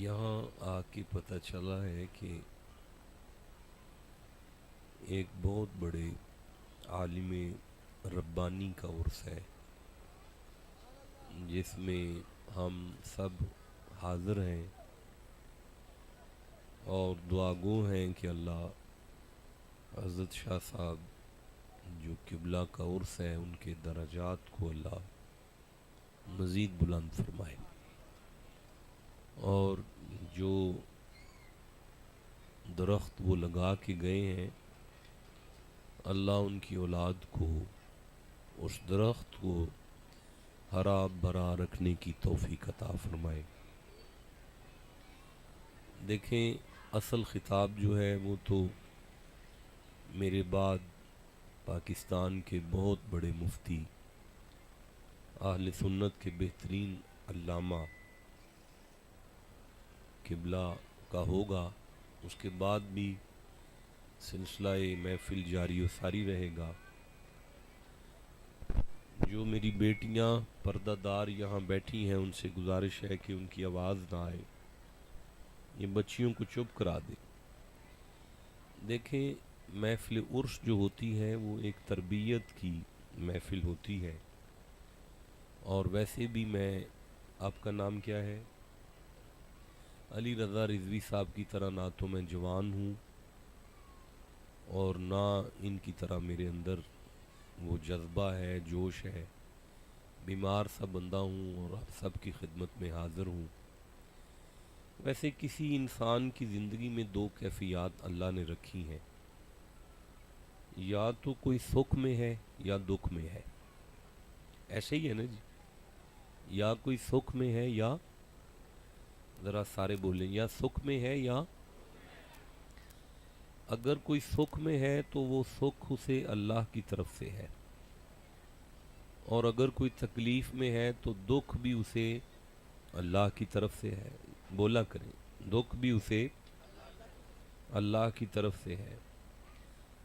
یہاں آ کے پتہ چلا ہے کہ ایک بہت بڑے عالم ربانی کا عرس ہے، جس میں ہم سب حاضر ہیں اور دعا گو ہیں کہ اللہ حضرت شاہ صاحب جو قبلہ کا عرس ہے ان کے درجات کو اللہ مزید بلند فرمائے، اور جو درخت وہ لگا کے گئے ہیں اللہ ان کی اولاد کو اس درخت کو ہرا بھرا رکھنے کی توفیق عطا فرمائے۔ دیکھیں، اصل خطاب جو ہے وہ تو میرے بعد پاکستان کے بہت بڑے مفتی، اہل سنت کے بہترین علامہ قبلہ کا ہوگا، اس کے بعد بھی سلسلہ محفل جاری و ساری رہے گا۔ جو میری بیٹیاں پردہ دار یہاں بیٹھی ہیں ان سے گزارش ہے کہ ان کی آواز نہ آئے، یہ بچیوں کو چپ کرا دیں۔ دیکھیں، محفل عرس جو ہوتی ہے وہ ایک تربیت کی محفل ہوتی ہے، اور ویسے بھی آپ کا نام کیا ہے؟ علی رضا رضوی صاحب کی طرح نہ تو میں جوان ہوں اور نہ ان کی طرح میرے اندر وہ جذبہ ہے، جوش ہے۔ بیمار سا بندہ ہوں اور آپ سب کی خدمت میں حاضر ہوں۔ ویسے کسی انسان کی زندگی میں دو کیفیات اللہ نے رکھی ہیں، یا تو کوئی سکھ میں ہے یا دکھ میں ہے، ایسے ہی ہے نا جی؟ یا کوئی سکھ میں ہے یا، ذرا سارے بولیں، یا سکھ میں ہے یا، اگر کوئی سکھ میں ہے تو وہ سکھ اسے اللہ کی طرف سے ہے، اور اگر کوئی تکلیف میں ہے تو دکھ بھی اسے اللہ کی طرف سے ہے۔ بولا کریں، دکھ بھی اسے اللہ کی طرف سے ہے۔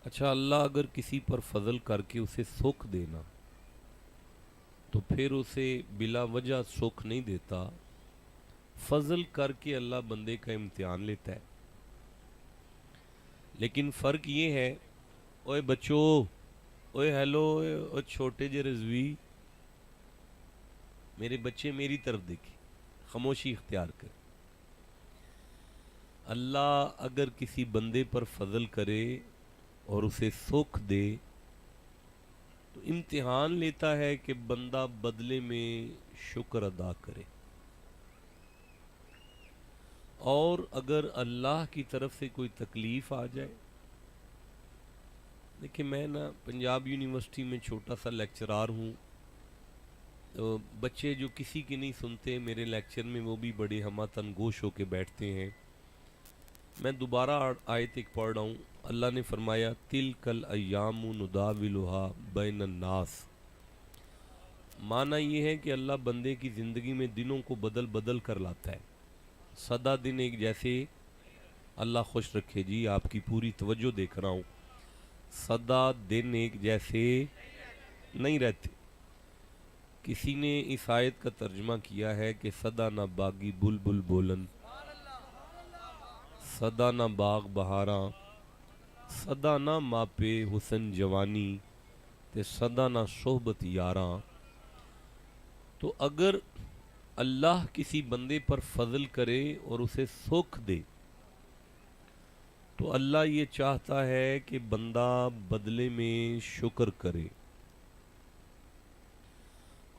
اچھا، اللہ اگر کسی پر فضل کر کے اسے سکھ دینا تو پھر اسے بلا وجہ سکھ نہیں دیتا، فضل کر کے اللہ بندے کا امتحان لیتا ہے۔ لیکن فرق یہ ہے، اوے بچو، اوے ہیلو، اوے چھوٹے جے رضوی، میرے بچے میری طرف دیکھیں، خاموشی اختیار کر۔ اللہ اگر کسی بندے پر فضل کرے اور اسے سکھ دے تو امتحان لیتا ہے کہ بندہ بدلے میں شکر ادا کرے، اور اگر اللہ کی طرف سے کوئی تکلیف آ جائے۔ دیکھیں، میں پنجاب یونیورسٹی میں چھوٹا سا لیکچرار ہوں، تو بچے جو کسی کی نہیں سنتے میرے لیکچر میں وہ بھی بڑے ہمہ تنگوش ہو کے بیٹھتے ہیں۔ میں دوبارہ آیت ایک پڑھ رہا ہوں، اللہ نے فرمایا تِلْکَ الْأَيَّامُ نُدَاوِلُهَا بَيْنَ النَّاسِ۔ معنی یہ ہے کہ اللہ بندے کی زندگی میں دنوں کو بدل بدل کر لاتا ہے، سدا دن ایک جیسے، اللہ خوش رکھے جی، آپ کی پوری توجہ دیکھ رہا ہوں، سدا دن ایک جیسے نہیں رہتے۔ کسی نے اس آیت کا ترجمہ کیا ہے کہ سدا نہ باغی بلبل بولن، سدا نہ باغ بہاراں، سدا نہ ماپے حسن جوانی، تے سدا نہ صحبت یاراں۔ تو اگر اللہ کسی بندے پر فضل کرے اور اسے سکھ دے تو اللہ یہ چاہتا ہے کہ بندہ بدلے میں شکر کرے،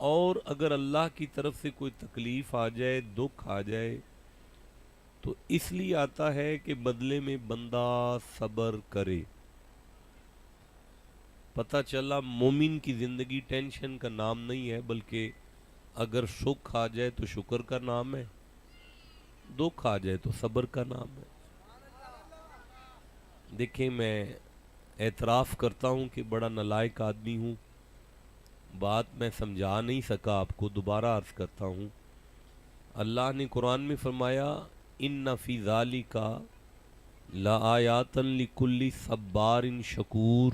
اور اگر اللہ کی طرف سے کوئی تکلیف آ جائے، دکھ آ جائے، تو اس لیے آتا ہے کہ بدلے میں بندہ صبر کرے۔ پتہ چلا مومن کی زندگی ٹینشن کا نام نہیں ہے، بلکہ اگر سکھ آ جائے تو شکر کا نام ہے، دکھ آ جائے تو صبر کا نام ہے۔ دیکھیں، میں اعتراف کرتا ہوں کہ بڑا نالائق آدمی ہوں، بات میں سمجھا نہیں سکا آپ کو، دوبارہ عرض کرتا ہوں۔ اللہ نے قرآن میں فرمایا ان فی ذالک لآیات لکل صبار شکور،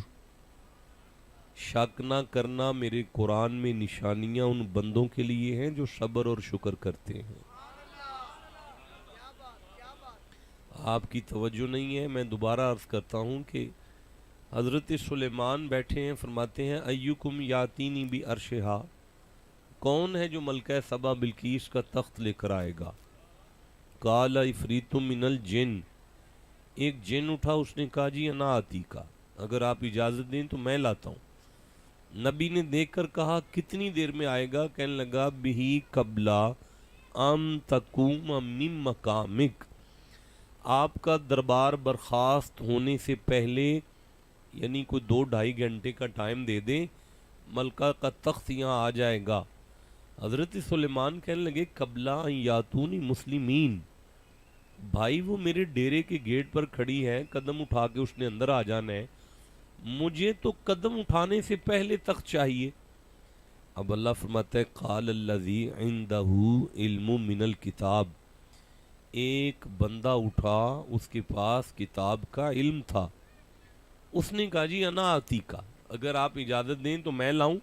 شک نہ کرنا میرے قرآن میں نشانیاں ان بندوں کے لیے ہیں جو صبر اور شکر کرتے ہیں۔ آپ کی توجہ نہیں ہے، میں دوبارہ عرض کرتا ہوں کہ حضرت سلیمان بیٹھے ہیں، فرماتے ہیں ایکم یاتینی بی عرشہا، کون ہے جو ملکہ سبا بلقیس کا تخت لے کر آئے گا؟ قال عفریت من الجن، ایک جن اٹھا، اس نے کہا جی انا آتی کا، اگر آپ اجازت دیں تو میں لاتا ہوں۔ نبی نے دیکھ کر کہا کتنی دیر میں آئے گا؟ کہنے لگا بہی قبلا ام تقوم من مقامک، آپ کا دربار برخاست ہونے سے پہلے، یعنی کوئی 2-2.5 گھنٹے کا ٹائم دے دیں، ملکہ کا تخت یہاں آ جائے گا۔ حضرت سلیمان کہنے لگے قبلا ان یاتونی مسلمین، بھائی وہ میرے ڈیرے کے گیٹ پر کھڑی ہے، قدم اٹھا کے اس نے اندر آ جانا ہے، مجھے تو قدم اٹھانے سے پہلے تخت چاہیے۔ اب اللہ فرماتا ہے قال الذی عندہ علم من الکتاب، ایک بندہ اٹھا، اس کے پاس کتاب کا علم تھا، اس نے کہا جی انا آتی کا، اگر آپ اجازت دیں تو میں لاؤں۔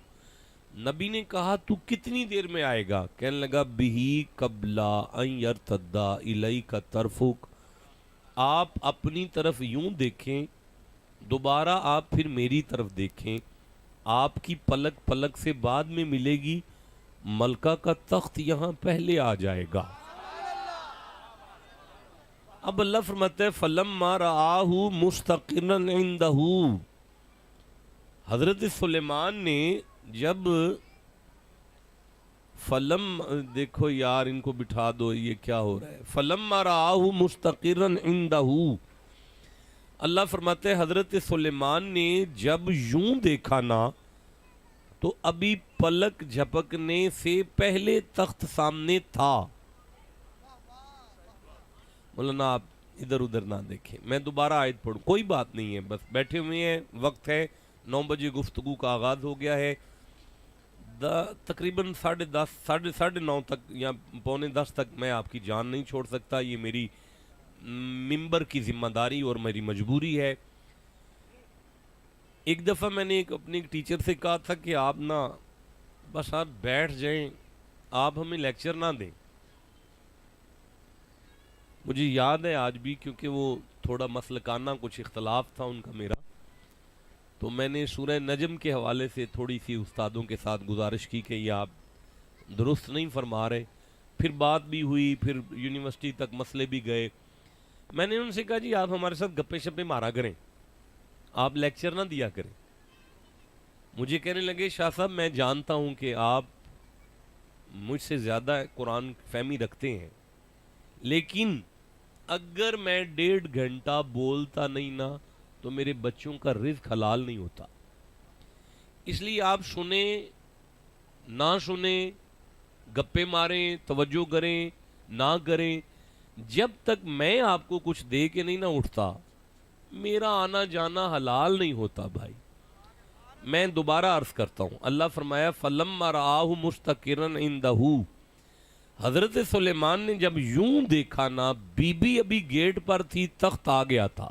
نبی نے کہا تو کتنی دیر میں آئے گا؟ کہنے لگا بہی قبلا ان یرتدا الیک طرفک، آپ اپنی طرف یوں دیکھیں، دوبارہ آپ پھر میری طرف دیکھیں، آپ کی پلک پلک سے بعد میں ملے گی، ملکہ کا تخت یہاں پہلے آ جائے گا۔ اب اللہ فرماتا ہے فلما رآہ مستقرا عندہ، حضرت سلیمان نے جب دیکھو یار ان کو بٹھا دو، یہ کیا ہو رہا ہے؟ فلما رآہ مستقرا عندہ، اللہ فرماتے ہیں حضرت سلیمان نے جب یوں دیکھا نا، تو ابھی پلک جھپکنے سے پہلے تخت سامنے تھا۔ مولانا آپ ادھر ادھر نہ دیکھیں، میں دوبارہ آیت پڑھوں، کوئی بات نہیں ہے، بس بیٹھے ہوئے ہیں، وقت ہے، 9 بجے گفتگو کا آغاز ہو گیا ہے، تقریباً 10:30 9:30 تک یا 9:45 تک میں آپ کی جان نہیں چھوڑ سکتا، یہ میری ممبر کی ذمہ داری اور میری مجبوری ہے۔ ایک دفعہ میں نے اپنے ایک ٹیچر سے کہا تھا کہ آپ نا بس آپ بیٹھ جائیں، آپ ہمیں لیکچر نہ دیں۔ مجھے یاد ہے آج بھی، کیونکہ وہ تھوڑا مسلکانہ کچھ اختلاف تھا ان کا میرا، تو میں نے سورہ نجم کے حوالے سے تھوڑی سی استادوں کے ساتھ گزارش کی کہ یہ آپ درست نہیں فرما رہے، پھر بات بھی ہوئی، پھر یونیورسٹی تک مسئلے بھی گئے۔ میں نے ان سے کہا جی آپ ہمارے ساتھ گپے شپے مارا کریں، آپ لیکچر نہ دیا کریں۔ مجھے کہنے لگے شاہ صاحب میں جانتا ہوں کہ آپ مجھ سے زیادہ قرآن فہمی رکھتے ہیں، لیکن اگر میں 1.5 گھنٹہ بولتا نہیں نا تو میرے بچوں کا رزق حلال نہیں ہوتا، اس لیے آپ سنیں نہ سنیں، گپے ماریں، توجہ کریں نہ کریں، جب تک میں آپ کو کچھ دے کے نہیں نہ اٹھتا میرا آنا جانا حلال نہیں ہوتا بھائی۔ میں دوبارہ عرض کرتا ہوں، اللہ فرمایا فَلَمَّا رَآهُ مُسْتَقِرًا عِندَهُ، حضرت سلیمان نے جب یوں دیکھا نا، بی بی ابھی گیٹ پر تھی، تخت آ گیا تھا۔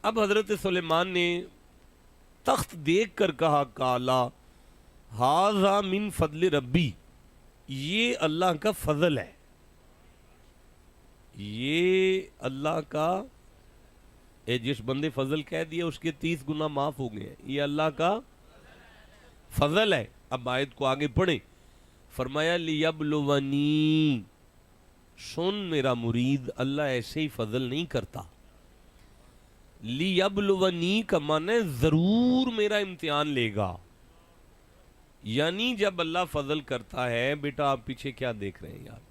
اب حضرت سلیمان نے تخت دیکھ کر کہا کالا ھذا من فضل ربی، یہ اللہ کا فضل ہے، یہ اللہ کا، جس بندے فضل کہہ دیا اس کے 30 گنا معاف ہو گئے، یہ اللہ کا فضل ہے۔ اب آیت کو آگے پڑھیں، فرمایا لیبلونی، سن میرا مرید، اللہ ایسے ہی فضل نہیں کرتا، لیبلونی کا معنی ہے ضرور میرا امتحان لے گا، یعنی جب اللہ فضل کرتا ہے، بیٹا آپ پیچھے کیا دیکھ رہے ہیں یار،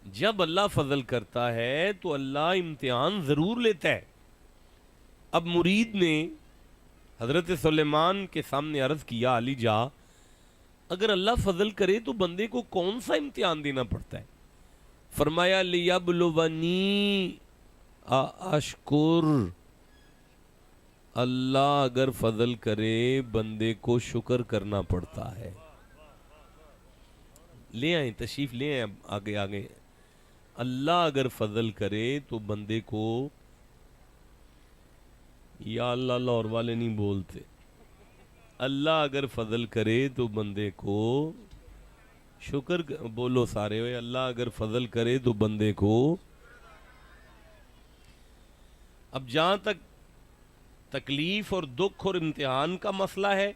جب اللہ فضل کرتا ہے تو اللہ امتحان ضرور لیتا ہے۔ اب مرید نے حضرت سلیمان کے سامنے عرض کیا علی جا، اگر اللہ فضل کرے تو بندے کو کون سا امتحان دینا پڑتا ہے؟ فرمایا لیبلونی اشکر، اللہ اگر فضل کرے بندے کو شکر کرنا پڑتا ہے۔ لے آئیں تشریف لے آئیں، آگے آگے، اللہ اگر فضل کرے تو بندے کو، یا اللہ لاہور والے نہیں بولتے، اللہ اگر فضل کرے تو بندے کو شکر بولو سارے ہوئے، اللہ اگر فضل کرے تو بندے کو. اب جہاں تک تکلیف اور دکھ اور امتحان کا مسئلہ ہے،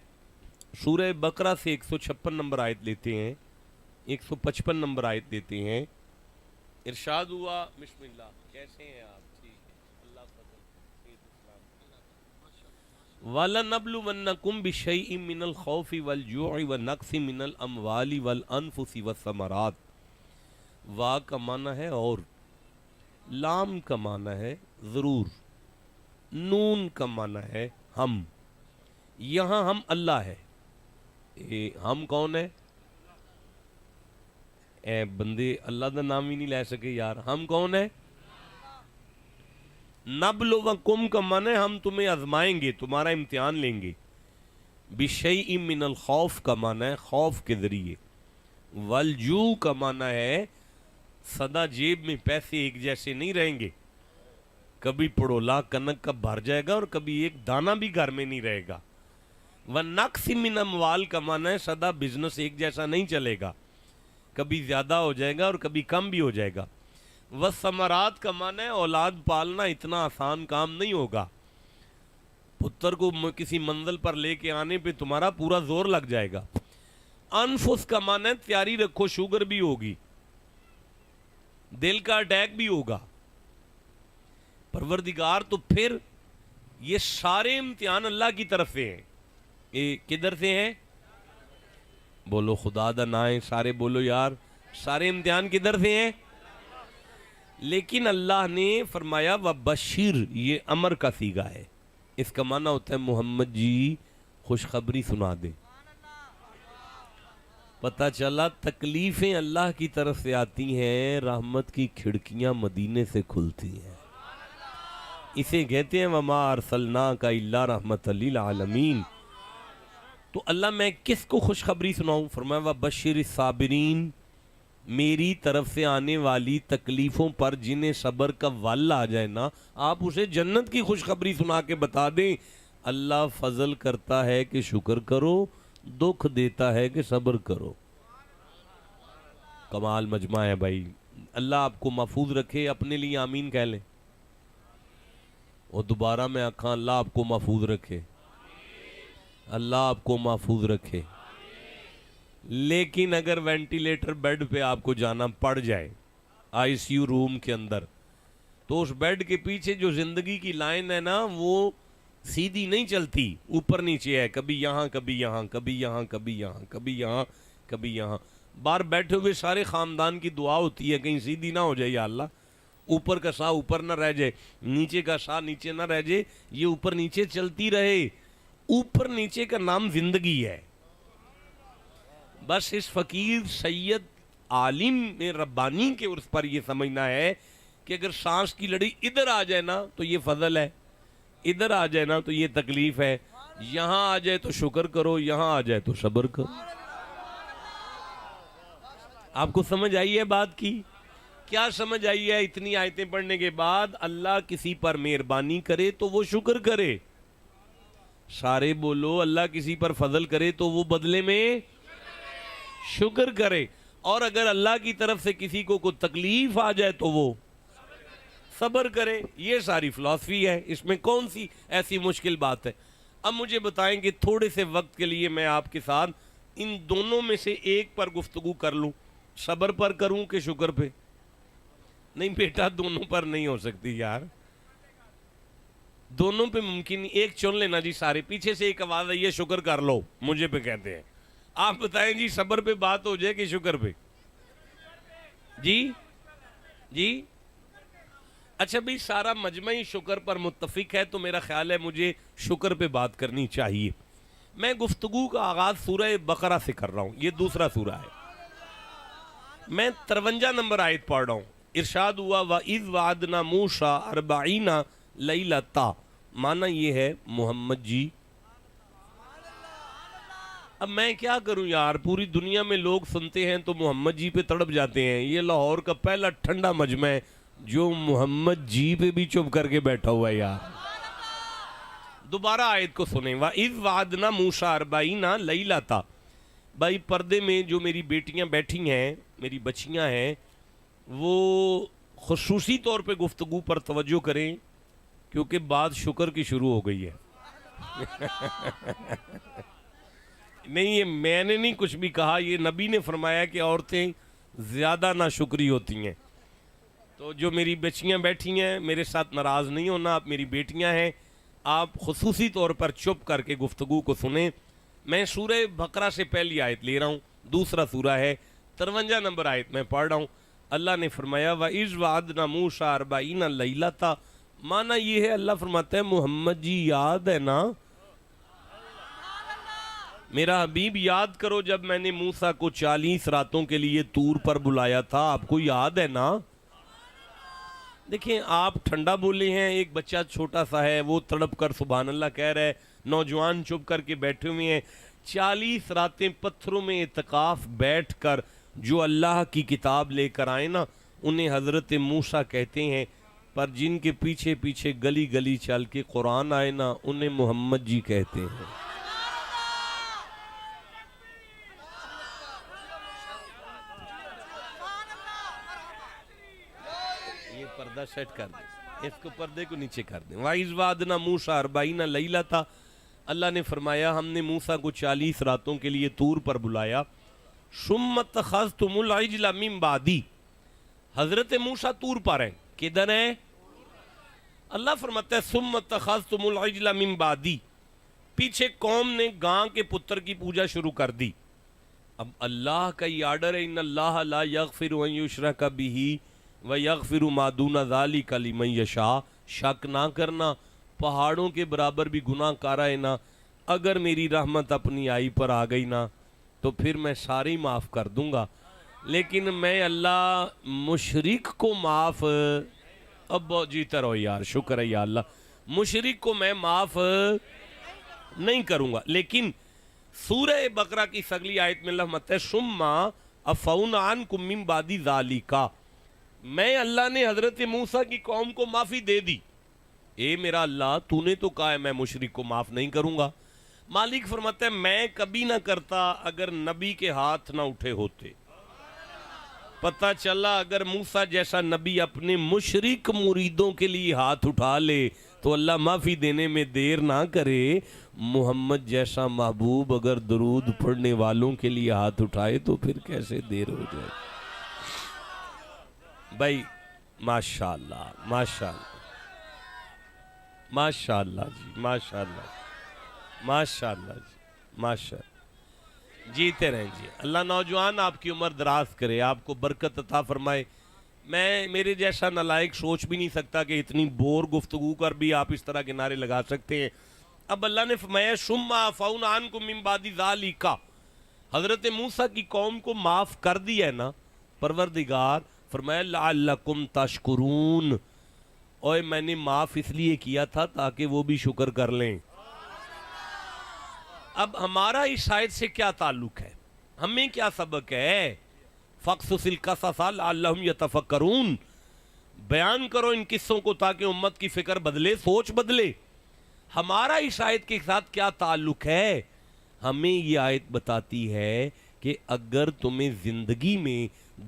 سورہ بقرہ سے 156 نمبر آیت لیتے ہیں، 155 نمبر آیت لیتے ہیں. ارشاد ہوا، بسم اللہ، کیسے ہیں آپ؟ ٹھیک ہے، اللہ فضل. وَلَنَبْلُوَنَّكُمْ بِشَيْءٍ مِّنَ الْخَوْفِ وَالْجُوعِ وَنَقْصٍ مِّنَ الْأَمْوَالِ وَالْأَنفُسِ وَالثَّمَرَاتِ. وا کا معنی ہے اور، لام کا معنی ہے ضرور، نون کا معنی ہے ہم. یہاں ہم اللہ ہے. ہم کون ہے؟ اے بندے اللہ دا نام ہی نہیں لے سکے یار. ہم کون ہے؟ نبلوکم کا معنی ہم تمہیں آزمائیں گے، تمہارا امتحان لیں گے. بشیء من الخوف کا معنی ہے خوف کے ذریعے. والجوع کا معنی ہے سدا جیب میں پیسے ایک جیسے نہیں رہیں گے، کبھی پڑولا کنک کا بھر جائے گا اور کبھی ایک دانہ بھی گھر میں نہیں رہے گا. وَنَقْصٍ مِّنَ اموال کا معنی ہے سدا بزنس ایک جیسا نہیں چلے گا، کبھی زیادہ ہو جائے گا اور کبھی کم بھی ہو جائے گا. وَالثَّمَرَاتِ کا معنی ہے اولاد پالنا اتنا آسان کام نہیں ہوگا. پتر کو کسی منزل پر لے کے آنے پہ تمہارا پورا زور لگ جائے گا. انفس کا معنی ہے تیاری رکھو، شوگر بھی ہوگی، دل کا اٹیک بھی ہوگا. پروردگار تو پھر یہ سارے امتحان اللہ کی طرف سے ہیں. یہ کدھر سے ہیں؟ بولو خدا دا نائیں سارے، بولو یار سارے امتحان کدھر سے ہیں؟ لیکن اللہ نے فرمایا وَبَشِّرْ، یہ امر کا صیغہ ہے. اس کا معنی ہوتا ہے محمد جی خوشخبری سنا دیں. پتہ چلا تکلیفیں اللہ کی طرف سے آتی ہیں، رحمت کی کھڑکیاں مدینے سے کھلتی ہیں. اسے کہتے ہیں وَمَا أَرْسَلْنَاكَ إِلَّا رَحْمَةً لِّلْعَالَمِينَ. تو اللہ میں کس کو خوشخبری سناؤں؟ فرمایا وَبَشِّرِ الصَّابِرِينَ، میری طرف سے آنے والی تکلیفوں پر جنہیں صبر کا ول آ جائے نا، آپ اسے جنت کی خوشخبری سنا کے بتا دیں. اللہ فضل کرتا ہے کہ شکر کرو، دکھ دیتا ہے کہ صبر کرو. کمال مجمع ہے بھائی. اللہ آپ کو محفوظ رکھے، اپنے لیے آمین کہہ لیں. اور دوبارہ میں آکھاں اللہ آپ کو محفوظ رکھے، اللہ آپ کو محفوظ رکھے. لیکن اگر وینٹیلیٹر بیڈ پہ آپ کو جانا پڑ جائے، آئی سی یو روم کے اندر، تو اس بیڈ کے پیچھے جو زندگی کی لائن ہے نا وہ سیدھی نہیں چلتی، اوپر نیچے ہے، کبھی یہاں کبھی یہاں، کبھی یہاں کبھی یہاں، کبھی یہاں کبھی یہاں. باہر بیٹھے ہوئے سارے خاندان کی دعا ہوتی ہے کہیں سیدھی نہ ہو جائے، یا اللہ اوپر کا سا اوپر نہ رہ جائے، نیچے کا سا نیچے نہ رہ جائے، یہ اوپر نیچے چلتی رہے. اوپر نیچے کا نام زندگی ہے. بس اس فقیر سید عالم ربانی کے عرص پر یہ سمجھنا ہے کہ اگر سانس کی لڑی ادھر آ جائے نا تو یہ فضل ہے، ادھر آ جائے نا تو یہ تکلیف ہے، یہاں آ جائے تو شکر کرو، یہاں آ جائے تو صبر کرو. آپ کو سمجھ آئی ہے بات کی؟ کیا سمجھ آئی ہے؟ اتنی آیتیں پڑھنے کے بعد اللہ کسی پر مہربانی کرے تو وہ شکر کرے. سارے بولو اللہ کسی پر فضل کرے تو وہ بدلے میں شکر کرے، اور اگر اللہ کی طرف سے کسی کو کوئی تکلیف آ جائے تو وہ صبر کرے. یہ ساری فلسفی ہے، اس میں کون سی ایسی مشکل بات ہے؟ اب مجھے بتائیں کہ تھوڑے سے وقت کے لیے میں آپ کے ساتھ ان دونوں میں سے ایک پر گفتگو کر لوں. صبر پر کروں کہ شکر پہ؟ نہیں بیٹا، دونوں پر نہیں ہو سکتی یار، دونوں پہ ممکن نہیں. ایک چن لینا جی سارے. پیچھے سے ایک آواز آئی ہے شکر کر لو، مجھے پہ کہتے ہیں. آپ بتائیں جی صبر پہ بات ہو جائے کہ شکر پہ؟ جی جی اچھا بھئی، سارا مجمعی شکر پر متفق ہے تو میرا خیال ہے مجھے شکر پہ بات کرنی چاہیے. میں گفتگو کا آغاز سورہ بقرہ سے کر رہا ہوں، یہ دوسرا سورہ ہے. میں 53 نمبر آیت پڑھ رہا ہوں. ارشاد ہوا وَإِذْ وَعَدْنَا مُوسَىٰ 40 لَيْلَةً. معنی یہ ہے محمد جی، اب میں کیا کروں یار، پوری دنیا میں لوگ سنتے ہیں تو محمد جی پہ تڑپ جاتے ہیں. یہ لاہور کا پہلا ٹھنڈا مجمع ہے جو محمد جی پہ بھی چپ کر کے بیٹھا ہوا ہے یار. دوبارہ آیت کو سنیں. وَإِذْ وَعَدْنَا مُوسَىٰ 40 لَيْلَةً. بھائی پردے میں جو میری بیٹیاں بیٹھی ہیں، میری بچیاں ہیں، وہ خصوصی طور پہ گفتگو پر توجہ کریں، کیونکہ بات شکر کی شروع ہو گئی ہے۔ نہیں، یہ میں نے نہیں کچھ بھی کہا، یہ نبی نے فرمایا کہ عورتیں زیادہ ناشکری ہوتی ہیں۔ تو جو میری بچیاں بیٹھی ہیں، میرے ساتھ ناراض نہیں ہونا، آپ میری بیٹیاں ہیں، آپ خصوصی طور پر چپ کر کے گفتگو کو سنیں۔ میں سورہ بقرہ سے پہلی آیت لے رہا ہوں، دوسرا سورہ ہے، 53 نمبر آیت میں پڑھ رہا ہوں۔ اللہ نے فرمایا وَإِذْ وَعَدْنَا مُوسَىٰ 40 لَيْلَةً، معنی یہ ہے، اللہ فرماتا ہے محمد جی یاد ہے نا، میرا حبیب یاد کرو جب میں نے موسیٰ کو 40 راتوں کے لیے طور پر بلایا تھا، آپ کو یاد ہے نا۔ دیکھیں آپ ٹھنڈا بولے ہیں، ایک بچہ چھوٹا سا ہے وہ تڑپ کر سبحان اللہ کہہ رہا ہے، نوجوان چپ کر کے بیٹھے ہوئے ہیں، 40 راتیں پتھروں میں اعتکاف بیٹھ کر جو اللہ کی کتاب لے کر آئے نا، انہیں حضرت موسیٰ کہتے ہیں، پر جن کے پیچھے پیچھے گلی گلی چل کے قرآن آئے نا، انہیں محمد جی کہتے ہیں۔ یہ پردہ سیٹ کر دیں، اس کو پردے کو نیچے کر دیں۔ وَإِذْ وَعَدْنَا مُوسَىٰ 40 لَيْلَةً، اللہ نے فرمایا ہم نے موسیٰ کو 40 راتوں کے لیے طور پر بلایا۔ ثُمَّ اتَّخَذْتُمُ الْعِجْلَ مِن بَعْدِي، حضرت موسیٰ طور پر ہیں، کدھر ہیں؟ اللہ فرماتا ہے ثُمَّ اتَّخَذْتُمُ الْعِجْلَ مِن بَعْدِي، پیچھے قوم نے گاں کے پتر کی پوجا شروع کر دی۔ اب اللہ کا یہ آرڈر ہے، ان اللہ لا یغفر ان یشرک بہ ویغفر ما دون ذلک لمن یشاء، شک نہ کرنا پہاڑوں کے برابر بھی گناہ کارا ہے نا، اگر میری رحمت اپنی آئی پر آ گئی نا تو پھر میں سارے معاف کر دوں گا، لیکن میں اللہ مشرک کو معاف، اب جیتا رہو یار، شکر ہے یا اللہ، مشرک کو میں معاف نہیں کروں گا۔ لیکن سورہ بقرہ کی اگلی آیت میں اللہ فرماتا ہے ثم عفونا عنکم من بعد ذالک، میں اللہ نے حضرت موسیٰ کی قوم کو معافی دے دی۔ اے میرا اللہ تو نے تو کہا ہے میں مشرک کو معاف نہیں کروں گا۔ مالک فرماتا ہے میں کبھی نہ کرتا اگر نبی کے ہاتھ نہ اٹھے ہوتے۔ پتہ چلا اگر موسیٰ جیسا نبی اپنے مشرک مریدوں کے لیے ہاتھ اٹھا لے تو اللہ معافی دینے میں دیر نہ کرے، محمد جیسا محبوب اگر درود پڑھنے والوں کے لیے ہاتھ اٹھائے تو پھر کیسے دیر ہو جائے۔ بھائی ماشاءاللہ ماشاءاللہ ماشاءاللہ جی، ماشاءاللہ ماشاءاللہ جی، ماشاءاللہ، جیتے رہیں جی، اللہ نوجوان آپ کی عمر دراز کرے، آپ کو برکت عطا فرمائے۔ میں میرے جیسا نالائق سوچ بھی نہیں سکتا کہ اتنی بور گفتگو کر بھی آپ اس طرح کے نعرے لگا سکتے ہیں۔ اب اللہ نے فرمایا ثم عفونا عنکم من بعد ذالک، حضرت موسیٰ کی قوم کو معاف کر دیا ہے نا، پروردگار فرمایا لعلکم تشکرون، اوے میں نے معاف اس لیے کیا تھا تاکہ وہ بھی شکر کر لیں۔ اب ہمارا اس آیت سے کیا تعلق ہے، ہمیں کیا سبق ہے؟ فَقْصُصِ الْقَصَصَ لَعَلَّهُمْ يَتَفَكَّرُونَ، بیان کرو ان قصوں کو تاکہ امت کی فکر بدلے، سوچ بدلے۔ ہمارا اس آیت کے ساتھ کیا تعلق ہے؟ ہمیں یہ آیت بتاتی ہے کہ اگر تمہیں زندگی میں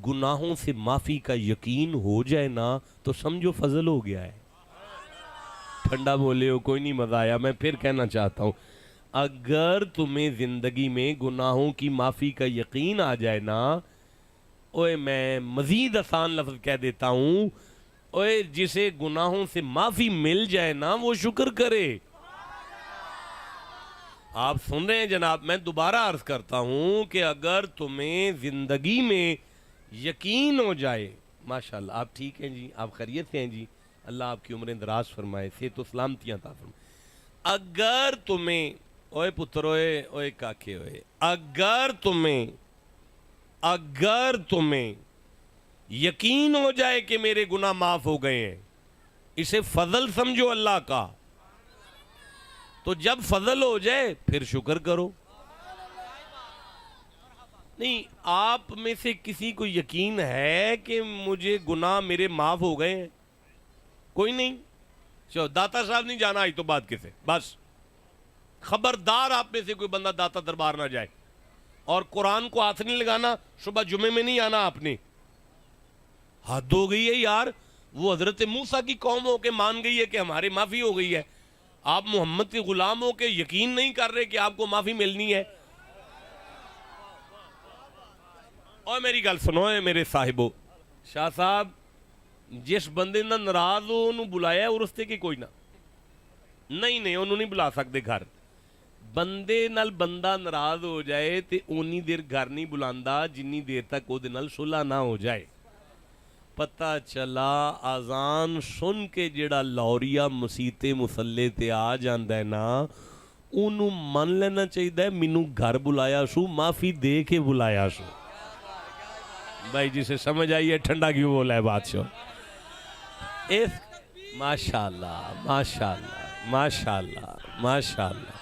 گناہوں سے معافی کا یقین ہو جائے نا تو سمجھو فضل ہو گیا ہے۔ ٹھنڈا بولے ہو، کوئی نہیں مزہ آیا، میں پھر کہنا چاہتا ہوں، اگر تمہیں زندگی میں گناہوں کی معافی کا یقین آ جائے نا، اوے میں مزید آسان لفظ کہہ دیتا ہوں، اوے جسے گناہوں سے معافی مل جائے نا وہ شکر کرے۔ آپ سن رہے ہیں جناب، میں دوبارہ عرض کرتا ہوں کہ اگر تمہیں زندگی میں یقین ہو جائے، ماشاءاللہ آپ ٹھیک ہیں جی، آپ خیریت سے ہیں جی، اللہ آپ کی عمریں دراز فرمائے، صحت و سلامتیاں عطا فرمائے۔ اگر تمہیں، اوے پتر اوے، اوے کاکے اوے، اگر تمہیں یقین ہو جائے کہ میرے گناہ معاف ہو گئے ہیں، اسے فضل سمجھو اللہ کا، تو جب فضل ہو جائے پھر شکر کرو۔ نہیں، آپ میں سے کسی کو یقین ہے کہ مجھے گناہ میرے معاف ہو گئے ہیں؟ کوئی نہیں؟ چلو داتا صاحب نہیں جانا آج تو بات کسے، بس خبردار آپ میں سے کوئی بندہ داتا دربار نہ جائے، اور قرآن کو ہاتھ نہیں لگانا، صبح جمعے میں نہیں آنا آپ نے. حد ہو گئی ہے یار. وہ حضرت موسیٰ کی قوم ہو کے مان گئی ہے کہ ہماری معافی ہو گئی ہے، آپ محمد کے غلام ہو کے یقین نہیں کر رہے کہ آپ کو معافی ملنی ہے. اور میری گل سنو میرے صاحبو، شاہ صاحب جس بندے نہ ناراض ہو انہوں بلایا ہے ارستے کی کوئی نہ نہیں انہوں نہیں بلا سکتے گھر. بندے نال بندہ ناراض ہو جائے تے اونی دیر گھر نہیں بلاندا جنی دیر تک وہ نال صلح نہ ہو جائے. پتہ چلا آزان سن کے جڑا لوریا مسیتے مسلے تے آ جاندا ہے نا، انہوں من لینا چاہیے مینوں گھر بلایا سو، معافی دے کے بلایا سو. بھائی جسے سمجھ آئی ہے ٹھنڈا کیوں بولا ہے بادشاہ. ماشاءاللہ ماشاءاللہ ماشاءاللہ ماشاءاللہ.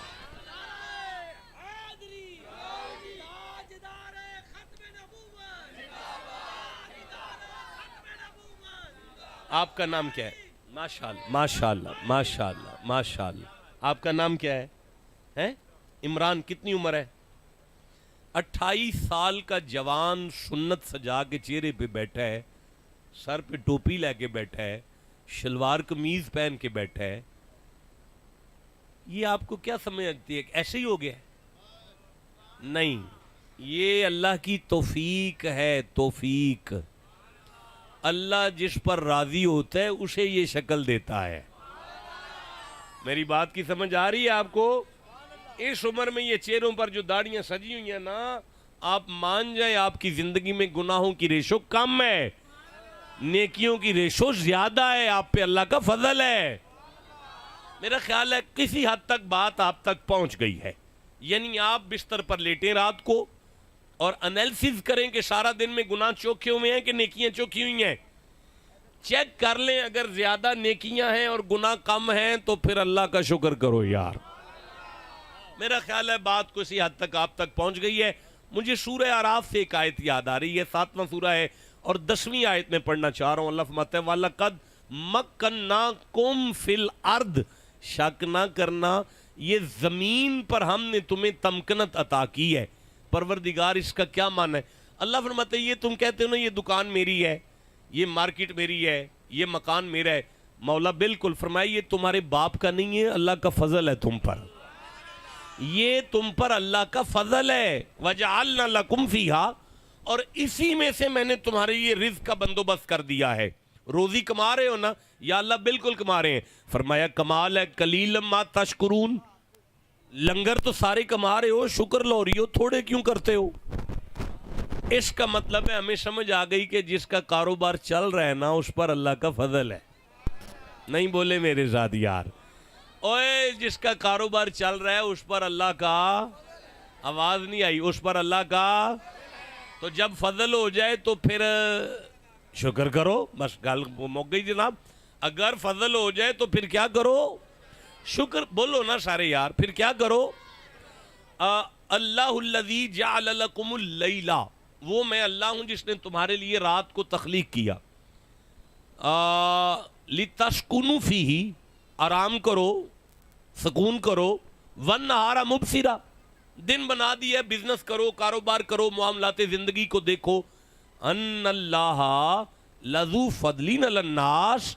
آپ کا نام کیا ہے؟ ماشاءاللہ ماشاءاللہ ماشاءاللہ ماشاءاللہ. آپ کا نام کیا ہے؟ عمران. کتنی عمر ہے؟ 28 سال کا جوان سنت سجا کے چہرے پہ بیٹھا ہے، سر پہ ٹوپی لے کے بیٹھا ہے، شلوار قمیض پہن کے بیٹھا ہے. یہ آپ کو کیا سمجھ آتی ہے؟ ایسے ہی ہو گیا ہے؟ نہیں، یہ اللہ کی توفیق ہے. توفیق اللہ جس پر راضی ہوتا ہے اسے یہ شکل دیتا ہے. میری بات کی سمجھ آ رہی ہے آپ کو؟ اس عمر میں یہ چہروں پر جو داڑیاں سجی ہوئی ہیں نا، آپ مان جائیں آپ کی زندگی میں گناہوں کی ریشو کم ہے، نیکیوں کی ریشو زیادہ ہے. آپ پہ اللہ کا فضل ہے. میرا خیال ہے کسی حد تک بات آپ تک پہنچ گئی ہے. یعنی آپ بستر پر لیٹیں رات کو اور انیلسز کریں کہ سارا دن میں گناہ چوکھے ہوئے ہیں کہ نیکیاں چوکھی ہوئی ہیں. چیک کر لیں، اگر زیادہ نیکیاں ہیں اور گناہ کم ہیں تو پھر اللہ کا شکر کرو یار. میرا خیال ہے بات کو اسی حد تک آپ تک پہنچ گئی ہے. مجھے سورہ اعراف سے ایک آیت یاد آ رہی ہے، 7واں سورہ ہے اور 10ویں آیت میں پڑھنا چاہ رہا ہوں. اللہ فرماتا ہے وَلَقَدْ مَكَّنَّاكُمْ فِي الْأَرْضِ. شک نہ کرنا یہ زمین پر ہم نے تمہیں تمکنت عطا کی ہے. پروردگار اس کا کیا معنی ہے؟ اللہ فرماتا ہے یہ تم کہتے ہو نا یہ دکان میری ہے، یہ مارکیٹ میری ہے، یہ مکان میرا ہے. مولا بالکل فرمایا یہ تمہارے باپ کا نہیں ہے، اللہ کا فضل ہے تم پر. یہ تم پر اللہ کا فضل ہے. وَجَعَلْنَا لَكُمْ فِيهَا. اور اسی میں سے میں نے تمہارے یہ رزق کا بندوبست کر دیا ہے. روزی کما رہے ہو نا؟ یا اللہ بالکل کما رہے ہیں. فرمایا کمال ہے قلیلا ما تشکرون. لنگر تو سارے کما رہے ہو، شکر لو رہی ہو، تھوڑے کیوں کرتے ہو؟ اس کا مطلب ہے ہمیں سمجھ آ گئی کہ جس کا کاروبار چل رہا ہے نا اس پر اللہ کا فضل ہے. نہیں بولے میرے ساتھ یار؟ اوے جس کا کاروبار چل رہا ہے اس پر اللہ کا، آواز نہیں آئی، اس پر اللہ کا. تو جب فضل ہو جائے تو پھر شکر کرو. بس گل مک گئی جناب. اگر فضل ہو جائے تو پھر کیا کرو؟ شکر. بولو نا سارے یار، پھر کیا کرو؟ اللہ الذی جعل لکم اللیل. وہ میں اللہ ہوں جس نے تمہارے لیے رات کو تخلیق کیا. لتسکنوا فیہ. آرام کرو، سکون کرو. والنہار مبصرا. دن بنا دیا، بزنس کرو، کاروبار کرو، معاملات زندگی کو دیکھو. ان اللہ لذو فضل علی الناس.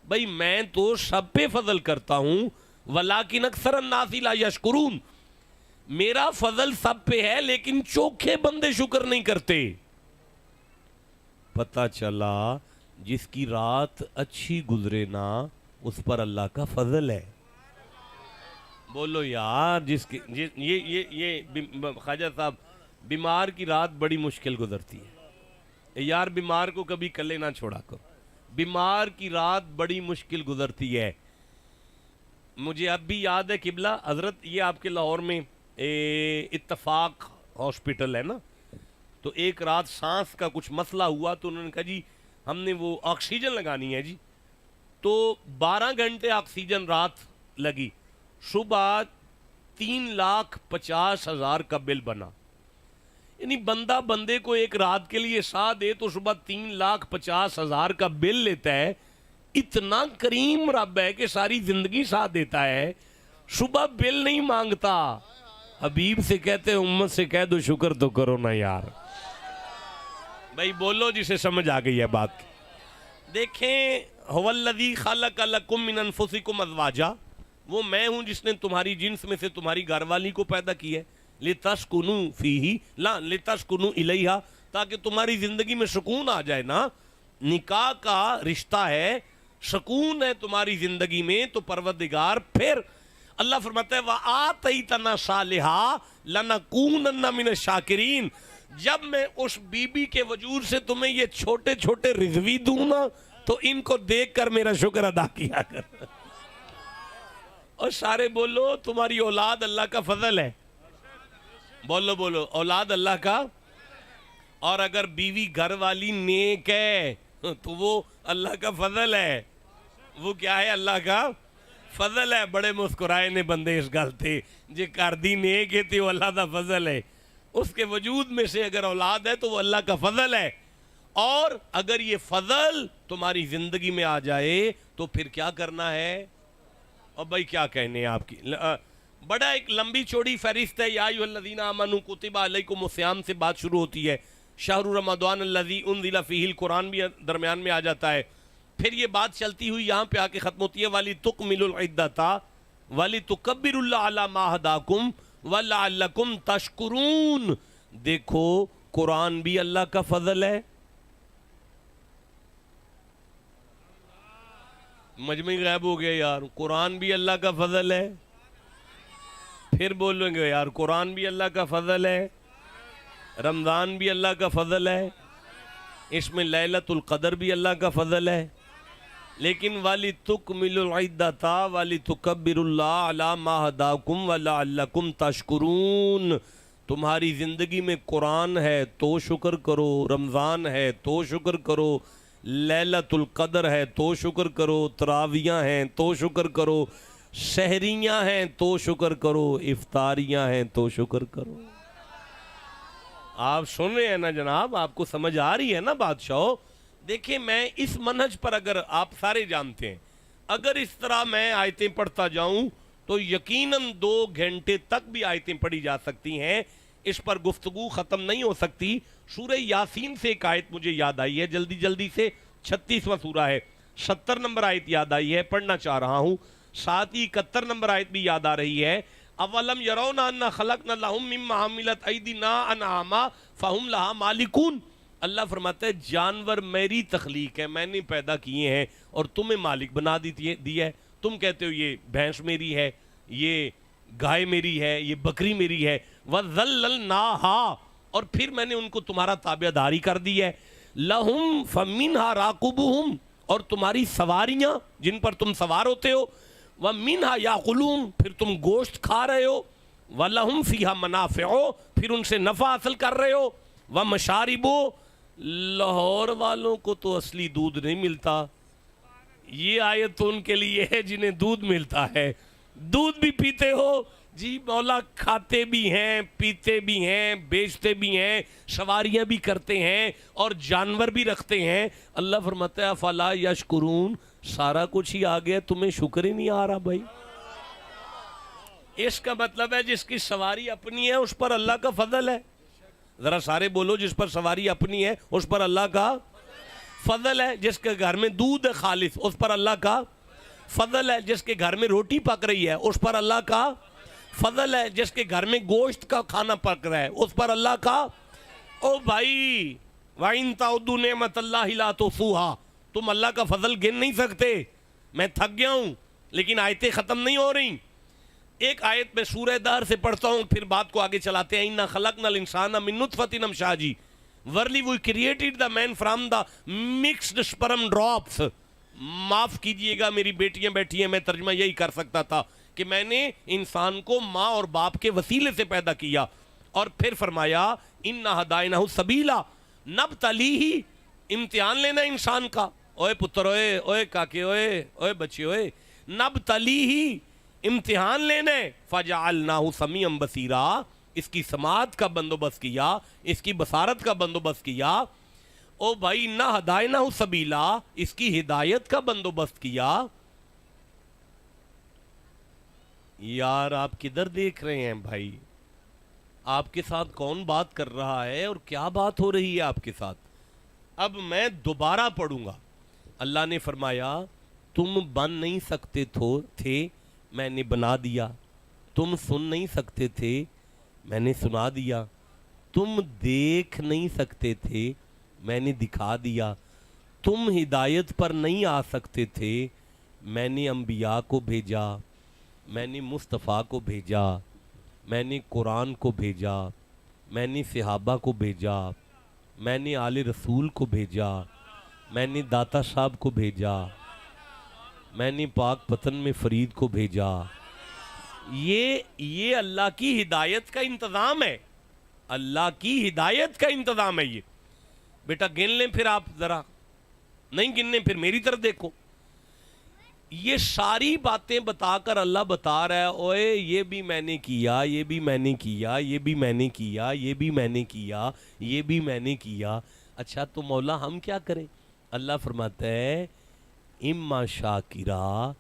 بھئی میں تو سب پہ فضل کرتا ہوں. ولیکن اکثر الناس لا یشکرون. میرا فضل سب پہ ہے لیکن چوکھے بندے شکر نہیں کرتے. پتہ چلا جس کی رات اچھی گزرے نا اس پر اللہ کا فضل ہے. بولو یار. جس کی یہ خواجہ صاحب بیمار کی رات بڑی مشکل گزرتی ہے یار. بیمار کو کبھی کلے نہ چھوڑا کرو. بیمار کی رات بڑی مشکل گزرتی ہے. مجھے اب بھی یاد ہے قبلہ حضرت، یہ آپ کے لاہور میں اتفاق ہاسپٹل ہے نا، تو ایک رات سانس کا کچھ مسئلہ ہوا تو انہوں نے کہا جی ہم نے وہ آکسیجن لگانی ہے جی. تو 12 گھنٹے آکسیجن رات لگی. صبح 3,50,000 کا بل بنا. یعنی بندہ بندے کو ایک رات کے لیے سا دے تو صبح 3,50,000 کا بل لیتا ہے. اتنا کریم رب ہے کہ ساری زندگی ساتھ دیتا ہے، صبح بل نہیں مانگتا. حبیب سے کہتے ہیں امت سے کہہ دو شکر تو کرو نا یار. بھائی بولو جسے سمجھ آ گئی ہے بات. دیکھیں هو الذی خلق لکم من انفسکم ازواجا، وہ میں ہوں جس نے تمہاری جنس میں سے تمہاری گھر والی کو پیدا کی ہے. لتسکنوا فیہ لا لتسکنوا الیہا، تاکہ تمہاری زندگی میں سکون آ جائے نا. نکاح کا رشتہ ہے، سکون ہے تمہاری زندگی میں، تو پروردگار پھر اللہ فرماتا ہے وَآتَيْتَنَا صَالِحًا لَنَكُونَنَّ مِنَ الشَّاكِرِينَ. جب میں اس بی بی کے وجود سے تمہیں یہ چھوٹے چھوٹے رضوی دوں نا تو ان کو دیکھ کر میرا شکر ادا کیا کر. اور سارے بولو تمہاری اولاد اللہ کا فضل ہے. بولو بولو اولاد اللہ کا. اور اگر بیوی گھر والی نیک ہے تو وہ اللہ کا فضل ہے. وہ کیا ہے؟ اللہ کا فضل ہے. بڑے مسکرائے نے بندے اس گل تے جے کر دی نیک ہے تے وہ اللہ دا فضل ہے. اس کے وجود میں سے اگر اولاد ہے تو وہ اللہ کا فضل ہے. اور اگر یہ فضل تمہاری زندگی میں آ جائے تو پھر کیا کرنا ہے؟ اور بھائی کیا کہنے ہیں آپ کی؟ بڑا ایک لمبی چوڑی فہرست ہے. یا ایھا الذین آمنوا کتب علیکم الصیام سے بات شروع ہوتی ہے. شہر رمضان الذی انزل فیہ القرآن بھی درمیان میں آ جاتا ہے. پھر یہ بات چلتی ہوئی یہاں پہ آ کے ختم ہوتی ہے وَلِتُكْمِلُوا الْعِدَّةَ وَلِتُكَبِّرُوا اللَّهَ عَلَى مَا هَدَاكُمْ وَلَعَلَّكُمْ تَشْكُرُونَ. دیکھو قرآن بھی اللہ کا فضل ہے. مجمع غائب ہو گیا یار. قرآن بھی اللہ کا فضل ہے. پھر بولیں گے یار قرآن بھی اللہ کا فضل ہے، رمضان بھی اللہ کا فضل ہے، اس میں لیلۃ القدر بھی اللہ کا فضل ہے. لیکن وَلِتُكْمِلُوا الْعِدَّةَ وَلِتُكَبِّرُوا اللَّهَ عَلَى مَا هَدَاكُمْ وَلَعَلَّكُمْ تَشْكُرُونَ. تمہاری زندگی میں قرآن ہے تو شکر کرو، رمضان ہے تو شکر کرو، لیلۃ القدر ہے تو شکر کرو، تراویاں ہیں تو شکر کرو، سحریاں ہیں تو شکر کرو، افطاریاں ہیں تو شکر کرو. آپ سن رہے ہیں نا جناب؟ آپ کو سمجھ آ رہی ہے نا بادشاہ؟ دیکھیں میں اس منہج پر، اگر آپ سارے جانتے ہیں، اگر اس طرح میں آیتیں پڑھتا جاؤں تو یقیناً 2 گھنٹے تک بھی آیتیں پڑھی جا سکتی ہیں. اس پر گفتگو ختم نہیں ہو سکتی. سورہ یاسین سے ایک آیت مجھے یاد آئی ہے جلدی جلدی سے. 36واں سورہ ہے، 70 نمبر آیت یاد آئی ہے، پڑھنا چاہ رہا ہوں. ساتھ ہی 71 نمبر آیت بھی یاد آ رہی ہے. اولم یرون انا خلقنا لهم مما عملت ایدینا انعاما فہم لہا مالکون. اللہ فرماتا ہے جانور میری تخلیق ہے، میں نے پیدا کیے ہیں اور تمہیں مالک بنا دی ہے. تم کہتے ہو یہ بھینس میری ہے، یہ گائے میری ہے، یہ بکری میری ہے. وَذَلَّلْنَاهَا، اور پھر میں نے ان کو تمہارا تابع داری کر دی ہے. لَهُمْ فَمِنْهَا رَاكُبُهُمْ، اور تمہاری سواریاں جن پر تم سوار ہوتے ہو. وَمِنْهَا يَأْكُلُونَ، پھر تم گوشت کھا رہے ہو. وَلَهُمْ فِيهَا مَنَافِعُ، پھر ان سے نفع حاصل کر رہے ہو. وَمَشَارِبُ، لاہور والوں کو تو اصلی دودھ نہیں ملتا. یہ آیت تو ان کے لیے ہے جنہیں دودھ ملتا ہے. دودھ بھی پیتے ہو جی مولا، کھاتے بھی ہیں، پیتے بھی ہیں، بیچتے بھی ہیں، سواریاں بھی کرتے ہیں اور جانور بھی رکھتے ہیں. اللہ فرماتا ہے افلا یشکرون، سارا کچھ ہی آ گیا، تمہیں شکر ہی نہیں آ رہا. بھائی اس کا مطلب ہے جس کی سواری اپنی ہے اس پر اللہ کا فضل ہے. ذرا سارے بولو جس پر سواری اپنی ہے اس پر اللہ کا فضل ہے. جس کے گھر میں دودھ ہے خالص اس پر اللہ کا فضل ہے. جس کے گھر میں روٹی پک رہی ہے اس پر اللہ کا فضل ہے. جس کے گھر میں گوشت کا کھانا پک رہا ہے اس پر اللہ کا. او بھائی وَإِن تَعُدُّوا نِعْمَةَ اللَّهِ لَا تُحْصُوهَا، تم اللہ کا فضل گن نہیں سکتے. میں تھک گیا ہوں لیکن آیتیں ختم نہیں ہو رہی. ایک آیت میں سورہ دہر سے پڑھتا ہوں پھر بات کو آگے چلاتے ہیں. اِنَّا خَلَقْنَا الْإِنسَانَ مِن نُطْفَةٍ أَمْشَاجٍ Verily we created the man from the mixed sperm drops. معاف کیجئے گا میری بیٹیاں بیٹھی ہیں، میں ترجمہ یہی کر سکتا تھا کہ میں نے انسان کو ماں اور باپ کے وسیلے سے پیدا کیا. اور پھر فرمایا اِنَّا هَدَيْنَاهُ السَّبِيلَ نَبْتَلِيهِ، امتحان لینا انسان کا. اوے پتر، اوے کاکے، اوے بچے، اوے نَبْتَلِيهِ، امتحان لینے. فَجَعَلْنَاهُ سَمِيعًا بَصِيرًا، اس کی سماعت کا بندوبست کیا، اس کی بصارت کا بندوبست کیا. او بھائی نہ ہداینا سبیلا، اس کی ہدایت کا بندوبست کیا. یار آپ کدھر دیکھ رہے ہیں بھائی؟ آپ کے ساتھ کون بات کر رہا ہے اور کیا بات ہو رہی ہے آپ کے ساتھ. اب میں دوبارہ پڑھوں گا. اللہ نے فرمایا تم بن نہیں سکتے تھے میں نے بنا دیا, تم سن نہیں سکتے تھے میں نے سنا دیا, تم دیکھ نہیں سکتے تھے میں نے دکھا دیا, تم ہدایت پر نہیں آ سکتے تھے میں نے انبیاء کو بھیجا, میں نے مصطفیٰ کو بھیجا, میں نے قرآن کو بھیجا, میں نے صحابہ کو بھیجا, میں نے آل رسول کو بھیجا, میں نے داتا صاحب کو بھیجا, میں نے پاک پتن میں فرید کو بھیجا. یہ اللہ کی ہدایت کا انتظام ہے, اللہ کی ہدایت کا انتظام ہے. یہ بیٹا گن لیں پھر آپ ذرا, نہیں گننے پھر میری طرف دیکھو. یہ ساری باتیں بتا کر اللہ بتا رہا ہے اوئے یہ بھی میں نے کیا, یہ بھی میں نے کیا, یہ بھی میں نے کیا, یہ بھی میں نے کیا, یہ بھی میں نے کیا. اچھا تو مولا ہم کیا کریں؟ اللہ فرماتا ہے اما شاکرا,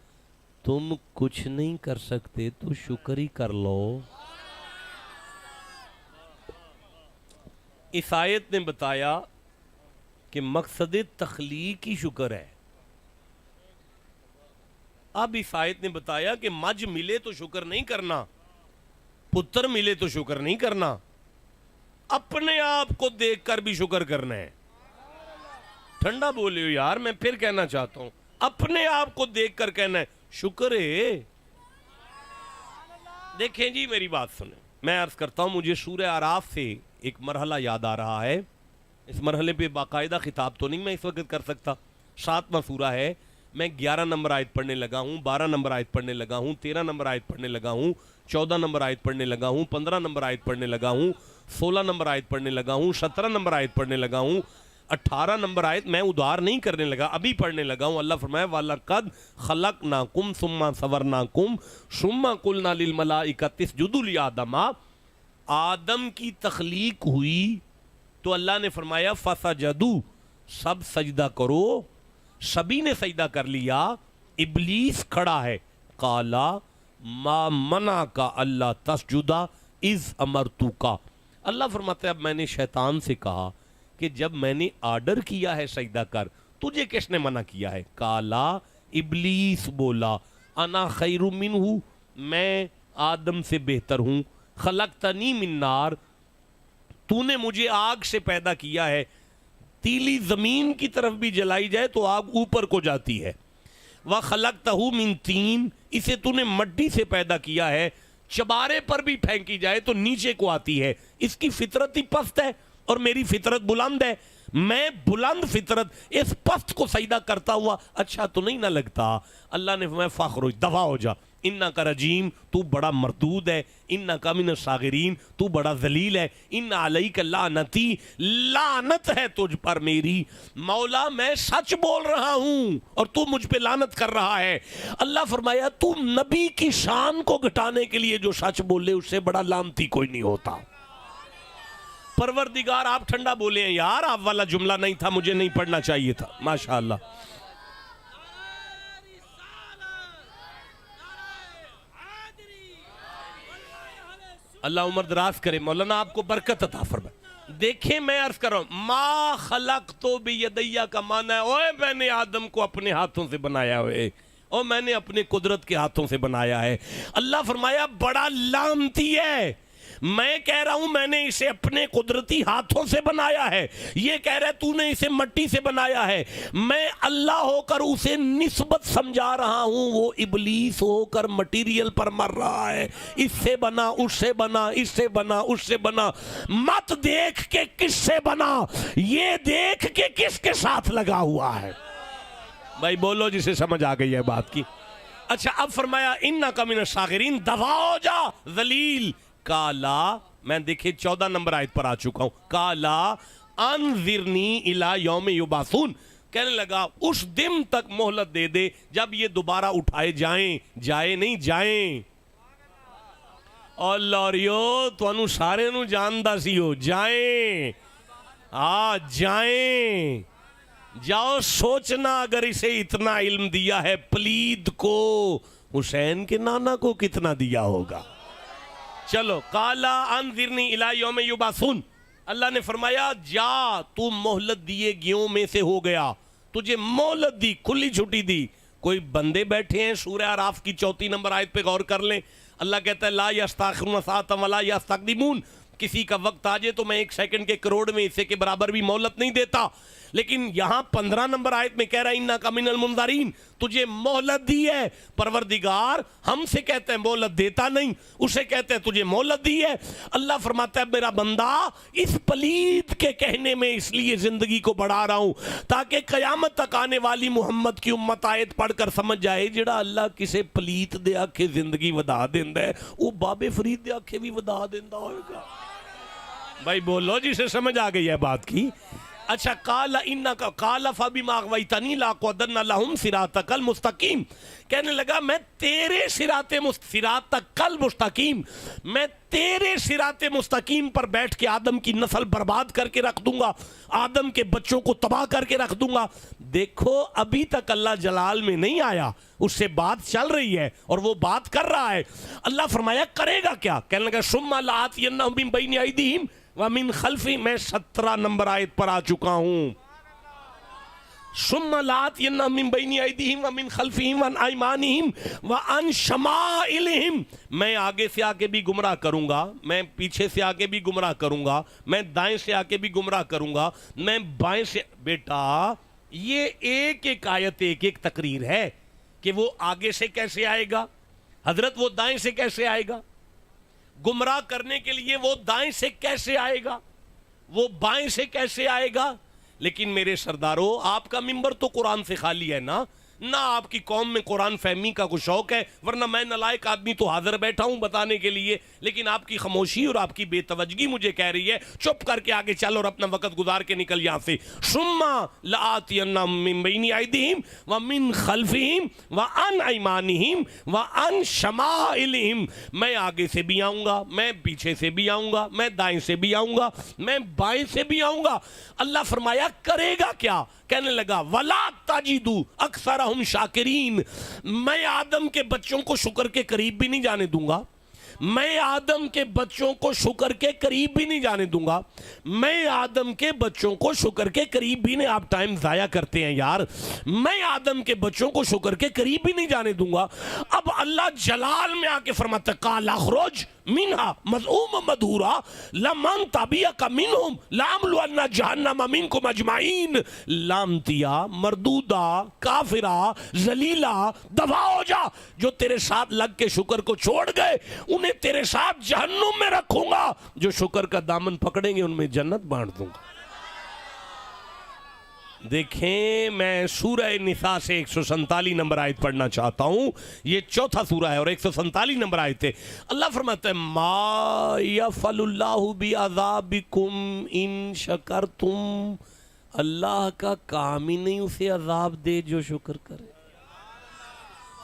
تم کچھ نہیں کر سکتے تو شکر ہی کر لو. اس آیت نے بتایا کہ مقصد تخلیق ہی شکر ہے. اب اس آیت نے بتایا کہ مجھ ملے تو شکر نہیں کرنا, پتر ملے تو شکر نہیں کرنا, اپنے آپ کو دیکھ کر بھی شکر کرنا ہے. ٹھنڈا بولے ہو یار, میں پھر کہنا چاہتا ہوں اپنے آپ کو دیکھ کر کہنا ہے شکر ہے. دیکھیں جی میری بات سنیں, میں عرض کرتا ہوں مجھے سورہ اعراف سے ایک مرحلہ یاد آ رہا ہے. اس مرحلے پہ باقاعدہ خطاب تو نہیں میں اس وقت کر سکتا. 7واں سورہ ہے, میں 11 نمبر آیت پڑھنے لگا ہوں, 12 نمبر آیت پڑھنے لگا ہوں, 13 نمبر آیت پڑھنے لگا ہوں, 14 نمبر آیت پڑھنے لگا ہوں, 15 نمبر آیت پڑھنے لگا ہوں, 16 نمبر آیت پڑھنے لگا ہوں, 17 نمبر آیت پڑھنے لگا ہوں, 18 نمبر آیت میں ادھار نہیں کرنے لگا, ابھی پڑھنے لگا ہوں. اللہ فرمایا وَلَقَدْ خَلَقْنَاكُمْ ثُمَّ صَوَّرْنَاكُمْ ثُمَّ قُلْنَا لِلْمَلَائِكَةِ اسْجُدُوا لِآدَمَ. آدم کی تخلیق ہوئی تو اللہ نے فرمایا فَسَجَدُوا, سب سجدہ کرو. سبھی نے سجدہ کر لیا, ابلیس کھڑا ہے. قَالَ مَا مَنَعَكَ أَلَّا تَسْجُدَ إِذْ أَمَرْتُكَ. اللہ فرماتا ہے اب میں نے شیطان سے کہا کہ جب میں نے آرڈر کیا ہے سجدہ کر, تجھے کس نے منع کیا ہے؟ کالا, ابلیس بولا, انا خیر منہ, میں آدم سے بہتر ہوں. خلقتنی من نار, تو نے مجھے آگ سے پیدا کیا ہے. تیلی زمین کی طرف بھی جلائی جائے تو آگ اوپر کو جاتی ہے. وَخَلَقْتَهُ مِن طِین, اسے تو نے مٹی سے پیدا کیا ہے, چبارے پر بھی پھینکی جائے تو نیچے کو آتی ہے. اس کی فطرت ہی پست ہے اور میری فطرت بلند ہے. میں بلند فطرت اس پست کو سجدہ کرتا ہوا اچھا تو نہیں نہ لگتا. اللہ نے فرمایا فخرج, دفع ہو جا, انکا رجیم, تو بڑا مردود ہے, انکا من الصاغرین, تو بڑا ذلیل ہے, ان علیک لعنتی, لعنت ہے تجھ پر میری. مولا میں سچ بول رہا ہوں اور تو مجھ پہ لعنت کر رہا ہے. اللہ فرمایا تو نبی کی شان کو گھٹانے کے لیے جو سچ بولے اس سے بڑا لعنتی کوئی نہیں ہوتا. پروردگار آپ ٹھنڈا بولے ہیں یار, آپ والا جملہ نہیں تھا, مجھے نہیں پڑھنا چاہیے تھا. ماشاءاللہ. اللہ عمر دراز کرے, مولانا آپ کو برکت عطا فرمائے. دیکھیں میں عرض کر رہا ہوں ما خلقت بیدیہ کا معنی ہے اوے میں نے آدم کو اپنے ہاتھوں سے بنایا ہوئے, اور میں نے اپنے قدرت کے ہاتھوں سے بنایا ہے. اللہ فرمایا بڑا لعنتی ہے. میں کہہ رہا ہوں میں نے اسے اپنے قدرتی ہاتھوں سے بنایا ہے, یہ کہہ رہا ہے تو نے اسے مٹی سے بنایا ہے. میں اللہ ہو کر اسے نسبت سمجھا رہا ہوں, وہ ابلیس ہو کر مٹیریل پر مر رہا ہے. اس سے بنا, اس سے بنا, اس سے بنا, اس سے بنا. مت دیکھ کے کس سے بنا, یہ دیکھ کے کس کے ساتھ لگا ہوا ہے. بھائی بولو جسے سمجھ آ گئی ہے بات کی. اچھا اب فرمایا انکا من الصاغرین, دفع ہو جا ذلیل. کالا, میں دیکھیں 14 نمبر آیت پر آ چکا ہوں. کالا انذرنی الی یوم یبعثون, کہنے لگا اس دن تک مہلت دے دے جب یہ دوبارہ اٹھائے جائیں. جائے نہیں جائیں. اللہ ریو تو انو سارے نو جاندہ سی ہو, جائیں. جائیں. جاؤ سوچنا اگر اسے اتنا علم دیا ہے پلید کو, حسین کے نانا کو کتنا دیا ہوگا. چلو قالا انذرنی الی یوم یبعثون، اللہ نے فرمایا جا تو مہلت دیے گیوں میں سے ہو گیا، تجھے مہلت دی، کھلی چھٹی دی۔ کوئی بندے بیٹھے ہیں، سورہ اعراف کی 34 نمبر آیت پہ غور کر لیں، اللہ کہتا ہے لا یستاخرون ساعۃ ولا یستقدمون، کسی کا وقت آ جائے تو میں 1 سیکنڈ کے کروڑ میں حصے کے برابر بھی مہلت نہیں دیتا۔ لیکن یہاں 15 نمبر آیت میں کہہ رہا ہے انک من المنذرین، تجھے مہلت دی ہے۔ پروردگار ہم سے کہتے ہیں مہلت دیتا نہیں، اسے کہتے ہیں تجھے مہلت دی ہے۔ اللہ فرماتا ہے میرا بندہ اس پلید کے کہنے میں اس لیے زندگی کو بڑھا رہا ہوں تاکہ قیامت تک آنے والی محمد کی امت آیت پڑھ کر سمجھ جائے جڑا اللہ کسے پلیت دے آکھے زندگی ودا دیندہ ہے وہ بابے فرید دے آکھے بھی ودا دیندہ ہوئے گا۔ بھائی بولو جسے سمجھ آ گئی ہے بات کی۔ اچھا قال انکا قال فبما اغویتنی لاقعدن لہم صراطک المستقیم، کہنے لگا میں تیرے صراط المستقیم، میں تیرے صراط مستقیم پر بیٹھ کے آدم کی نسل برباد کر کے رکھ دوں گا، آدم کے بچوں کو تباہ کر کے رکھ دوں گا۔ دیکھو ابھی تک اللہ جلال میں نہیں آیا، اس سے بات چل رہی ہے اور وہ بات کر رہا ہے۔ اللہ فرمایا کرے گا کیا؟ کہنے لگا ثم لآتینہم من بین ایدیہم ومن خلفہم، میں 17 نمبر آیت پر آ چکا ہوں۔ ثم لآتینہم من بین ایدیہم ومن خلفہم وعن ایمانہم وعن شمائلہم، میں آگے سے آگے بھی گمراہ کروں گا، میں پیچھے سے آگے بھی گمراہ کروں گا، میں دائیں سے آگے بھی گمراہ کروں گا، میں بائیں سے۔ بیٹا یہ ایک ایک آیت ایک ایک تقریر ہے کہ وہ آگے سے کیسے آئے گا، حضرت وہ دائیں سے کیسے آئے گا، گمراہ کرنے کے لیے وہ دائیں سے کیسے آئے گا، وہ بائیں سے کیسے آئے گا۔ لیکن میرے سرداروں آپ کا ممبر تو قرآن سے خالی ہے نا، نہ آپ کی قوم میں قرآن فہمی کا کوئی شوق ہے، ورنہ میں نالائق آدمی تو حاضر بیٹھا ہوں بتانے کے لیے، لیکن آپ کی خاموشی اور آپ کی بے توجہی مجھے کہہ رہی ہے چپ کر کے آگے چل اور اپنا وقت گزار کے نکل یہاں سے۔ ثم لآتینہم من بین ایدیہم ومن خلفہم وعن ایمانہم وعن شمائلہم، میں آگے سے بھی آؤں گا، میں پیچھے سے بھی آؤں گا، میں دائیں سے بھی آؤں گا، میں بائیں سے بھی آؤں گا۔ اللہ فرمایا کرے گا کیا؟ کہنے لگا وَلَا تَجِدُ أَكْثَرَهُمْ شَاكِرِينَ، میں آدم کے بچوں کو شکر کے قریب بھی نہیں جانے دوں گا، میں آدم کے بچوں کو شکر کے قریب بھی نہیں جانے دوں گا، میں آدم کے بچوں کو شکر کے قریب بھی نہیں، آپ ٹائم ضائع کرتے ہیں یار، میں آدم کے بچوں کو شکر کے قریب بھی نہیں جانے دوں گا۔ اب اللہ جلال میں آ کے فرماتا ہے قَالَ اخْرُجْ مِنْهَا مَذْعُومًا مَدْحُورًا لَمَنْ تَبِعَكَ مِنْهُمْ لَأَمْلُؤَنَّ جَهَنَّمَ مِنْكُمْ أَجْمَعِينَ، لامتیا، مردودہ، کافرہ، ذلیلہ، دفع ہو جا، جو تیرے ساتھ لگ کے شکر کو چھوڑ گئے انہیں تیرے ساتھ جہنم میں رکھوں گا، جو شکر کا دامن پکڑیں گے ان میں جنت بانٹ دوں گا۔ دیکھیں میں سورہ نساء سے 147 نمبر آیت پڑھنا چاہتا ہوں، یہ چوتھا سورہ ہے اور 147 نمبر آیت ہے۔ اللہ فرماتا ہے ما یفعل اللہ بعذابکم ان شکرتم، اللہ کا کام ہی نہیں اسے عذاب دے جو شکر کرے۔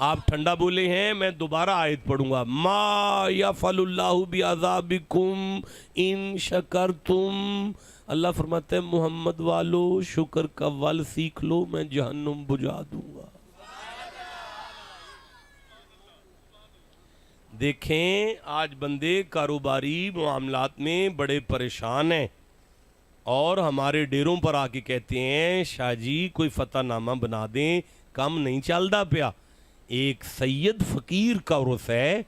آپ ٹھنڈا بولے ہیں، میں دوبارہ آیت پڑھوں گا، ما یفعل اللہ بعذابکم ان شکرتم، اللہ فرماتے ہیں محمد والو شکر کا ول سیکھ لو، میں جہنم بجھا دوں گا۔ دیکھیں آج بندے کاروباری معاملات میں بڑے پریشان ہیں اور ہمارے ڈیروں پر آ کے کہتے ہیں شاہ جی کوئی فتح نامہ بنا دیں، کم نہیں چلدا پیا۔ ایک سید فقیر کا عرس ہے،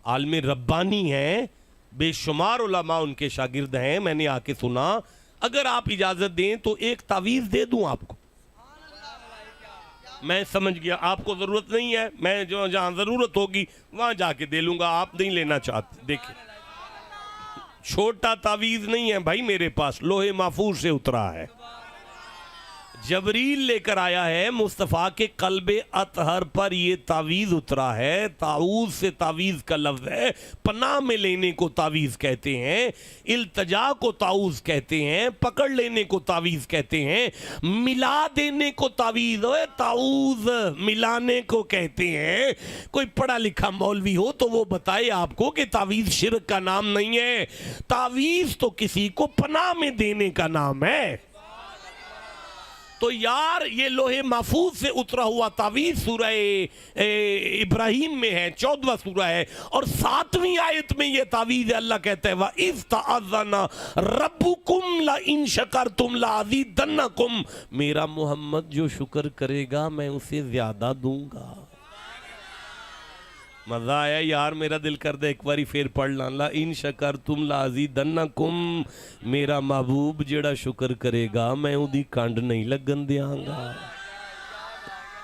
عالم ربانی ہے، بے شمار علماء ان کے شاگرد ہیں، میں نے آ کے سنا، اگر آپ اجازت دیں تو ایک تعویذ دے دوں آپ کو۔ میں سمجھ گیا آپ کو ضرورت نہیں ہے، میں جو جہاں ضرورت ہوگی وہاں جا کے دے لوں گا، آپ نہیں لینا چاہتے۔ دیکھیں چھوٹا تعویذ نہیں ہے بھائی، میرے پاس لوہے محفوظ سے اترا ہے، جبریل لے کر آیا ہے، مصطفیٰ کے قلب اطہر پر یہ تعویذ اترا ہے۔ تعوذ سے تعویذ کا لفظ ہے، پناہ میں لینے کو تعویذ کہتے ہیں، التجا کو تعوذ کہتے ہیں، پکڑ لینے کو تعویذ کہتے ہیں، ملا دینے کو تعویذ، تعوذ ملانے کو کہتے ہیں۔ کوئی پڑھا لکھا مولوی ہو تو وہ بتائے آپ کو کہ تعویذ شرک کا نام نہیں ہے، تعویذ تو کسی کو پناہ میں دینے کا نام ہے۔ تو یار یہ لوہے محفوظ سے اترا ہوا تعویذ سورہ ابراہیم میں ہے، 14واں سورہ ہے، اور 7ویں آیت میں یہ تعویذ ہے۔ اللہ کہتا ہے وَإِذْ تَعَذَّنَ رَبُّكُمْ لَإِن شَكَرْتُمْ لَأَزِيدَنَّكُمْ، میرا محمد جو شکر کرے گا میں اسے زیادہ دوں گا۔ مزہ آیا یار؟ میرا دل کر دے ایک باری پھر پڑھ لاں، لَإِن شَكَرْتُمْ لَأَزِيدَنَّكُمْ، میرا محبوب جڑا شکر کرے گا میں اودی کانڈ نہیں لگن دیاں گا۔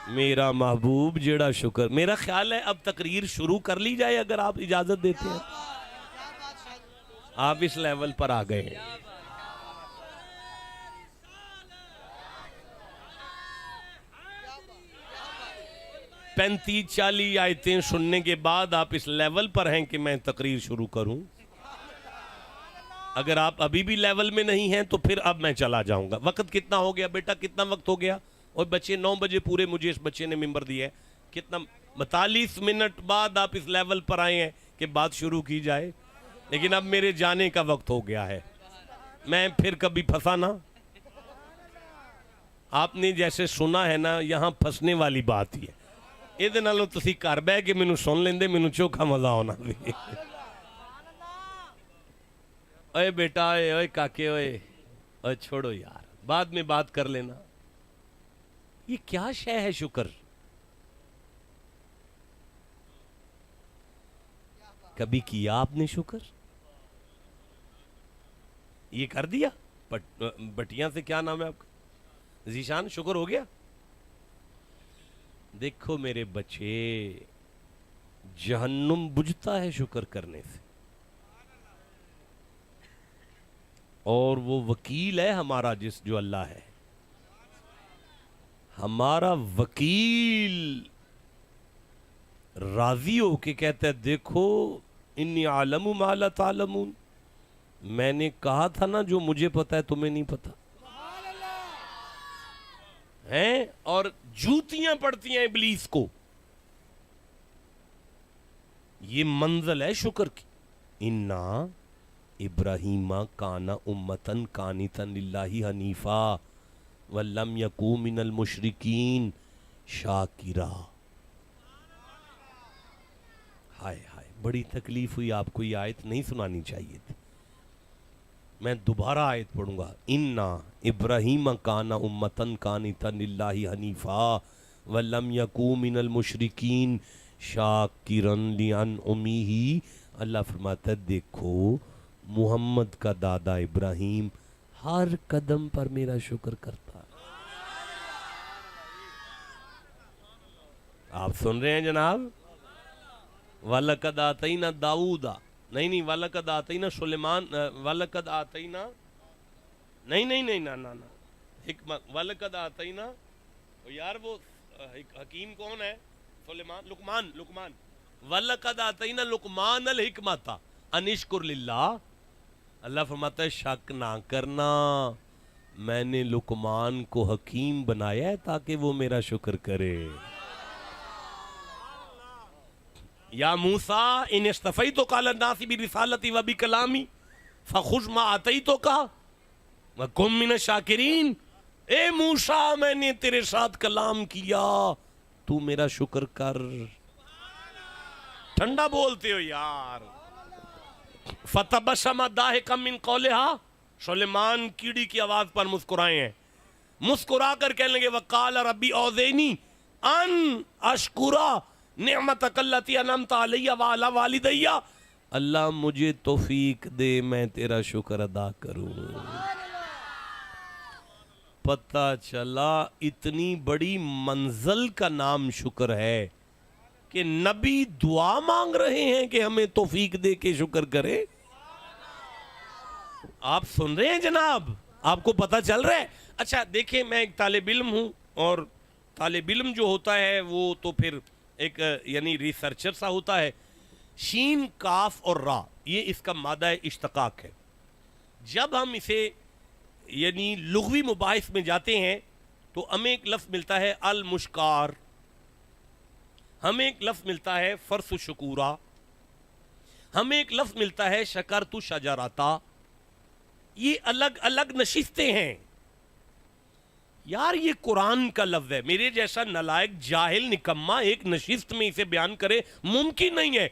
میرا محبوب جڑا شکر، میرا خیال ہے اب تقریر شروع کر لی جائے اگر آپ اجازت دیتے ہیں۔ آپ اس لیول پر آ گئے ہیں۔ 35-40 آیتیں سننے کے بعد آپ اس لیول پر ہیں کہ میں تقریر شروع کروں۔ اگر آپ ابھی بھی لیول میں نہیں ہیں تو پھر اب میں چلا جاؤں گا۔ وقت کتنا ہو گیا بیٹا؟ کتنا وقت ہو گیا؟ اور بچے 9 بجے پورے مجھے اس بچے نے ممبر دیا ہے، کتنا 42 منٹ بعد آپ اس لیول پر آئے ہیں کہ بات شروع کی جائے، لیکن اب میرے جانے کا وقت ہو گیا ہے۔ میں پھر کبھی پھنسا نہ۔ آپ نے جیسے سنا ہے نا، یہاں پھنسنے والی بات ہی ہے۔ یہ نالوں تسی گھر بہ کے مینوں سن لیندے، مینوں چوکھا مزہ ہونا بھی۔ اوے بیٹا، اوے کاکے، اوے چھوڑو یار، بعد میں بات کر لینا۔ یہ کیا شے ہے شکر؟ کبھی کیا آپ نے شکر؟ یہ کر دیا؟ بٹیاں سے کیا نام ہے آپ کا؟ ذیشان، شکر ہو گیا؟ دیکھو میرے بچے، جہنم بجھتا ہے شکر کرنے سے، اور وہ وکیل ہے ہمارا جو اللہ ہے، ہمارا وکیل راضی ہو کے کہتا ہے دیکھو انی عالم ما لا تعلمون، میں نے کہا تھا نا جو مجھے پتا ہے تمہیں نہیں پتا ہیں، اور جوتیاں پڑتی ہیں ابلیس کو۔ یہ منزل ہے شکر کی۔ انا ابراہیم کان امتن قانتا للہ حنیفا ولم یکن من المشرکین شاکرا۔ ہائے ہائے، بڑی تکلیف ہوئی، آپ کو یہ آیت نہیں سنانی چاہیے تھی۔ میں دوبارہ آیت پڑھوں گا، انا ابراہیم کان امتن قانتا للہ حنیفا ولم یکن من المشرکین شاکرا لانعمہ۔ اللہ فرماتا ہے دیکھو محمد کا دادا ابراہیم ہر قدم پر میرا شکر کرتا ہے۔ آپ سن رہے ہیں جناب؟ وَلَقَدْ آتَيْنَا داؤد، نہیں وَلَقَدْ آتَيْنَا سلیمان، وَلَقَدْ آتَيْنَا نہیں حکمت، وَلَقَدْ آتَيْنَا، یار وہ حکیم کون ہے؟ سلیمان، لقمان، وَلَقَدْ آتَيْنَا لقمان الحکمت ان اشکر للہ۔ اللہ فرماتا ہے شک نہ کرنا، میں نے لقمان کو حکیم بنایا ہے تاکہ وہ میرا شکر کرے۔ یا موسیٰ ان اصطفیتک علی الناس برسالتی و بکلامی فخذ ما آتیتک وکن من الشاکرین۔ اے موسیٰ، میں نے تیرے ساتھ کلام کیا، تو میرا شکر کر۔ ٹھنڈا بولتے ہو یار۔ فتبسم ضاحکا من قولہا، سلیمان کیڑی کی آواز پر مسکرائے ہیں، مسکرا کر کہنے لگے وقال ربی اوزعنی ان اشکرا نعمتک التی انعمت علی وعلی والدی، اللہ مجھے توفیق دے میں تیرا شکر ادا کروں۔ پتہ چلا اتنی بڑی منزل کا نام شکر ہے کہ نبی دعا مانگ رہے ہیں کہ ہمیں توفیق دے کے شکر کرے۔ آپ سن رہے ہیں جناب؟ آپ کو پتہ چل رہا ہے؟ اچھا دیکھیں، میں ایک طالب علم ہوں، اور طالب علم جو ہوتا ہے وہ تو پھر ایک یعنی ریسرچر سا ہوتا ہے۔ شین، کاف اور را، یہ اس کا مادہ اشتقاق ہے۔ جب ہم اسے یعنی لغوی مباحث میں جاتے ہیں تو ہمیں ایک لفظ ملتا ہے المشکار، ہمیں ایک لفظ ملتا ہے فرس شکورا، ہمیں ایک لفظ ملتا ہے شکرت شجراتا۔ یہ الگ الگ نشستیں ہیں۔ یار یہ قرآن کا لفظ ہے، میرے جیسا نالائق جاہل نکما ایک نشست میں اسے بیان کرے ممکن نہیں ہے.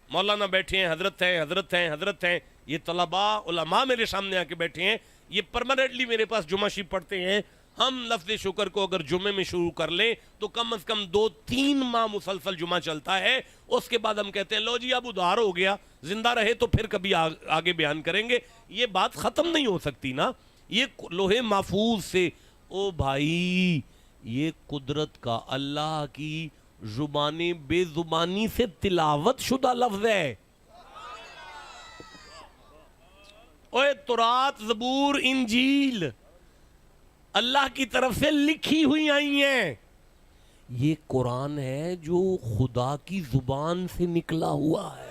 مولانا بیٹھے ہیں، حضرت ہیں، یہ طلباء علماء میرے سامنے آ کے بیٹھے ہیں، یہ پرماننٹلی میرے پاس جمعہ شریف پڑھتے ہیں. ہم لفظ شکر کو اگر جمعے میں شروع کر لیں تو کم از کم 2-3 ماہ مسلسل جمعہ چلتا ہے. اس کے بعد ہم کہتے ہیں لو جی اب ادھار ہو گیا، زندہ رہے تو پھر کبھی آگے بیان کریں گے. یہ بات ختم نہیں ہو سکتی نا. یہ لوہے محفوظ سے، او بھائی یہ قدرت کا اللہ کی زبان بے زبانی سے تلاوت شدہ لفظ ہے. اوے تورات، زبور، انجیل اللہ کی طرف سے لکھی ہوئی آئی ہیں. یہ قرآن ہے جو خدا کی زبان سے نکلا ہوا ہے،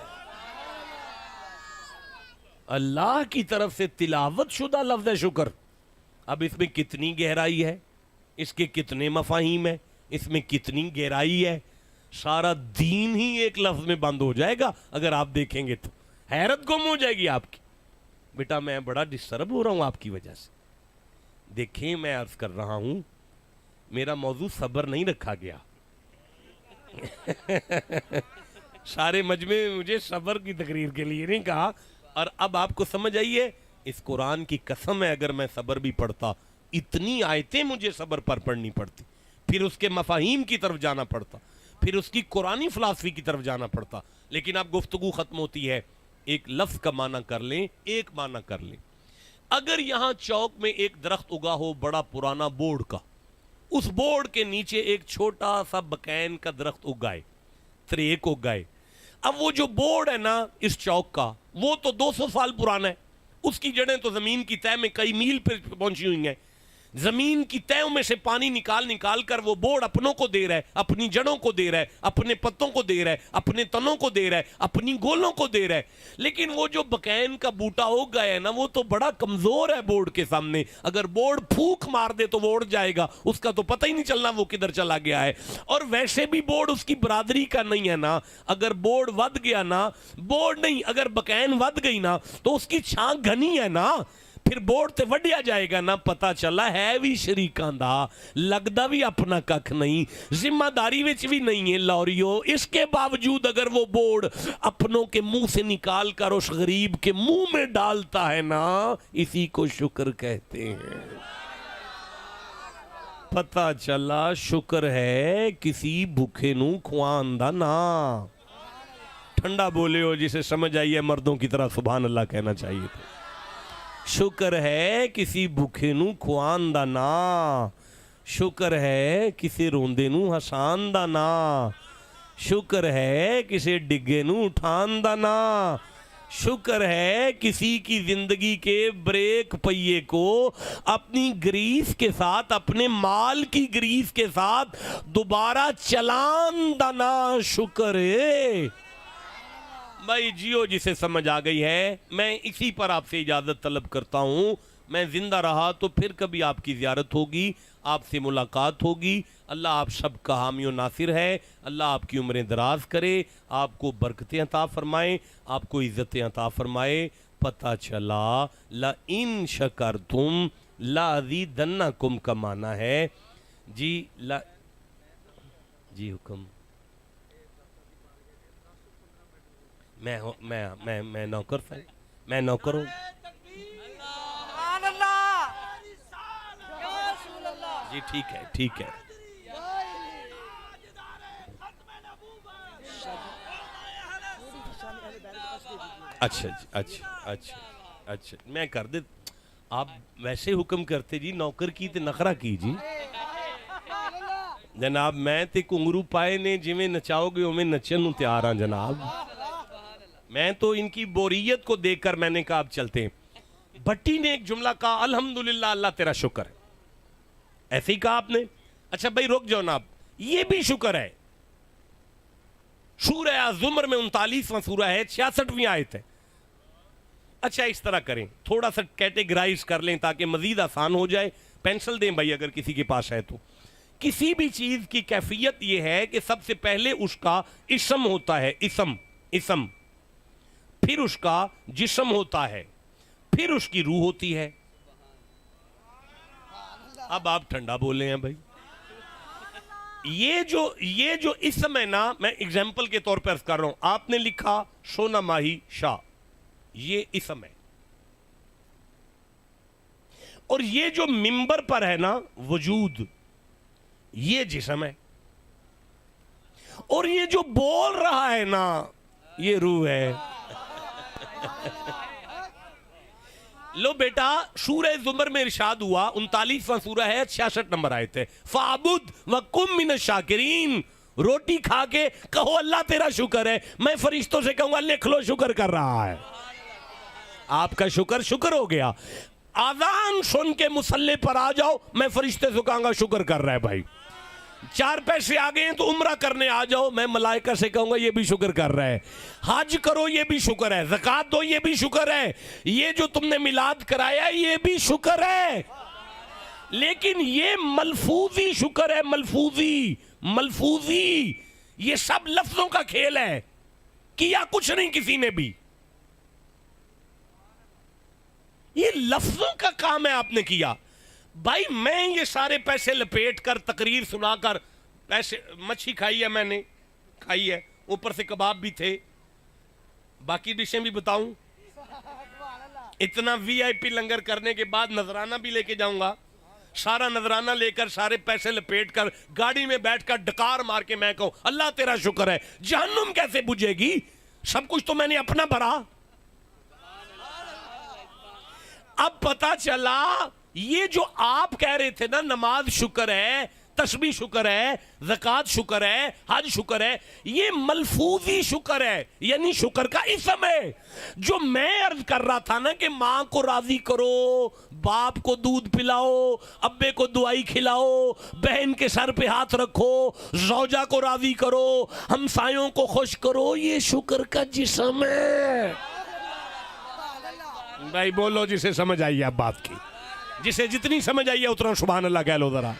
اللہ کی طرف سے تلاوت شدہ لفظ ہے شکر. اب اس میں کتنی گہرائی ہے، اس کے کتنے مفاہیم ہیں، اس میں کتنی گہرائی ہے. سارا دین ہی ایک لفظ میں بند ہو جائے گا اگر آپ دیکھیں گے تو حیرت گم ہو جائے گی آپ کی. بیٹا میں بڑا ڈسٹرب ہو رہا ہوں آپ کی وجہ سے. دیکھیں میں عرض کر رہا ہوں میرا موضوع صبر نہیں رکھا گیا. سارے مجمع میں مجھے صبر کی تقریر کے لیے نہیں کہا. اور اب آپ کو سمجھ آئیے اس قرآن کی قسم ہے اگر میں صبر بھی پڑھتا اتنی آیتیں مجھے صبر پر پڑھنی پڑتی، پھر اس کے مفاہیم کی طرف جانا پڑتا، پھر اس کی قرآنی فلسفی کی طرف جانا پڑتا. لیکن اب گفتگو ختم ہوتی ہے. ایک لفظ کا معنی کر لیں، ایک معنی کر لیں. اگر یہاں چوک میں ایک درخت اگا ہو بڑا پرانا بورڈ کا، اس بورڈ کے نیچے ایک چھوٹا سا بکین کا درخت اگائے، تریک اگائے. اب وہ جو بورڈ ہے نا اس چوک کا وہ تو 200 سال پرانا ہے، اس کی جڑیں تو زمین کی تہہ میں کئی میل پہ پہنچی ہوئی ہیں. زمین کی تہوں میں سے پانی نکال کر وہ بورڈ اپنوں کو دے رہا ہے، اپنی جڑوں کو دے رہا ہے، اپنے پتوں کو دے رہا ہے، اپنے تنوں کو دے رہا ہے، اپنی گولوں کو دے رہا ہے. لیکن وہ جو بکین کا بوٹا اگ گیا ہے نا وہ تو بڑا کمزور ہے بورڈ کے سامنے. اگر بورڈ پھونک مار دے تو وہ اڑ جائے گا، اس کا تو پتہ ہی نہیں چلنا وہ کدھر چلا گیا ہے. اور ویسے بھی بورڈ اس کی برادری کا نہیں ہے نا. اگر بورڈ ود گیا نا، بورڈ نہیں اگر بکین ود گئی نا تو اس کی چھانک گھنی ہے نا، پھر بورڈ تے وڈیا جائے گا نا. پتا چلا ہے بھی شریکان دا، لگدا بھی اپنا ککھ نہیں، ذمہ داری وچ بھی نہیں ہے لوریو. اس کے باوجود اگر وہ بورڈ اپنوں کے منہ سے نکال کر اس غریب کے منہ میں ڈالتا ہے نا، اسی کو شکر کہتے ہیں. پتا چلا شکر ہے کسی بھوکے نو کھوان دا نا. ٹھنڈا بولے ہو جسے سمجھ آئیے مردوں کی طرح سبحان اللہ کہنا چاہیے تھا. شکر ہے کسی بھوکے نو کھوان دا نا، شکر ہے کسی روندے نو ہسان دا نا، شکر ہے کسی ڈگے نو اٹھان دا نا، شکر ہے کسی کی زندگی کے بریک پہیے کو اپنی گریس کے ساتھ، اپنے مال کی گریس کے ساتھ دوبارہ چلان دا نا. شکر ہے بھائی جیو جسے سمجھ آ گئی ہے. میں اسی پر آپ سے اجازت طلب کرتا ہوں. میں زندہ رہا تو پھر کبھی آپ کی زیارت ہوگی، آپ سے ملاقات ہوگی. اللہ آپ سب کا حامی و ناصر ہے. اللہ آپ کی عمریں دراز کرے، آپ کو برکتیں عطا فرمائے، آپ کو عزتیں عطا فرمائے. پتہ چلا لَإِن شَكَرْتُمْ لَأَزِيدَنَّكُمْ کا معنی ہے جی حکم. میں نوکر تھا، میں نوکر ہوں. جی ٹھیک ہے. اچھا میں کر دے. آپ ویسے حکم کرتے جی نوکر کی تے نخرہ کی جی جناب. میں تے کنگرو پائے نے جویں نچاؤ گے اویں نچن نوں تیار ہاں جناب. میں تو ان کی بوریت کو دیکھ کر میں نے کہا اب چلتے ہیں. بھٹی نے ایک جملہ کہا الحمدللہ اللہ تیرا شکر ہے. ایسے ہی کہا آپ نے. اچھا بھائی رک جاؤ نا، آپ یہ بھی شکر ہے. سورہ زمر میں 39واں سورہ ہے، 66ویں آیت ہے. اچھا اس طرح کریں، تھوڑا سا کیٹیگرائز کر لیں تاکہ مزید آسان ہو جائے. پینسل دیں بھائی اگر کسی کے پاس ہے تو. کسی بھی چیز کی کیفیت یہ ہے کہ سب سے پہلے اس کا اسم ہوتا ہے، اسم، پھر اس کا جسم ہوتا ہے، پھر اس کی روح ہوتی ہے. اب آپ ٹھنڈا بولے ہیں بھائی. یہ جو اسم ہے نا, میں اگزامپل کے طور پر عرض کر رہا ہوں, آپ نے لکھا سونا ماہی شاہ, یہ اسم ہے. اور یہ جو منبر پر ہے نا وجود, یہ جسم ہے. اور یہ جو بول رہا ہے نا, یہ روح ہے. لو بیٹا, سورہ زمر میں ارشاد ہوا, 39واں سورہ ہے, 66 نمبر آیت ہے, فَعْبُدْ وَقُمْ مِنَ الشَّاكِرِينَ. روٹی کھا کے کہو اللہ تیرا شکر ہے. میں فرشتوں سے کہوں گا لکھ لو شکر کر رہا ہے. آپ کا شکر ہو گیا. آذان سن کے مصلی پر آ جاؤ, میں فرشتے سے کہوں گا شکر کر رہا ہے بھائی. 4 پیسے آ گئے ہیں تو عمرہ کرنے آ جاؤ, میں ملائکہ سے کہوں گا یہ بھی شکر کر رہا ہے. حج کرو, یہ بھی شکر ہے. زکوٰۃ دو, یہ بھی شکر ہے. یہ جو تم نے میلاد کرایا, یہ بھی شکر ہے. لیکن یہ ملفوظی شکر ہے, ملفوظی. یہ سب لفظوں کا کھیل ہے, کیا کچھ نہیں کسی نے بھی. یہ لفظوں کا کام ہے آپ نے کیا. بھائی میں یہ سارے پیسے لپیٹ کر تقریر سنا کر, پیسے مچھی کھائی ہے, میں نے کھائی ہے, اوپر سے کباب بھی تھے, باقی ڈشیں بھی بتاؤں. اتنا وی آئی پی لنگر کرنے کے بعد نذرانہ بھی لے کے جاؤں گا. سارا نذرانہ لے کر, سارے پیسے لپیٹ کر, گاڑی میں بیٹھ کر ڈکار مار کے میں کہوں اللہ تیرا شکر ہے. جہنم کیسے بجھے گی؟ سب کچھ تو میں نے اپنا بھرا. اب پتا چلا یہ جو آپ کہہ رہے تھے نا, نماز شکر ہے, تسبیح شکر ہے, زکوٰۃ شکر ہے, حج شکر ہے, یہ ملفوظی شکر ہے, یعنی شکر کا اسم ہے. جو میں عرض کر رہا تھا نا کہ ماں کو راضی کرو, باپ کو دودھ پلاؤ, ابے کو دعائی کھلاؤ, بہن کے سر پہ ہاتھ رکھو, زوجہ کو راضی کرو, ہمسایوں کو خوش کرو, یہ شکر کا جسم ہے. بھائی بولو جسے سمجھ آئی ہے بات کی, جسے جتنی سمجھ آئی ہے اتنا سبحان اللہ کہہ لو ذرا.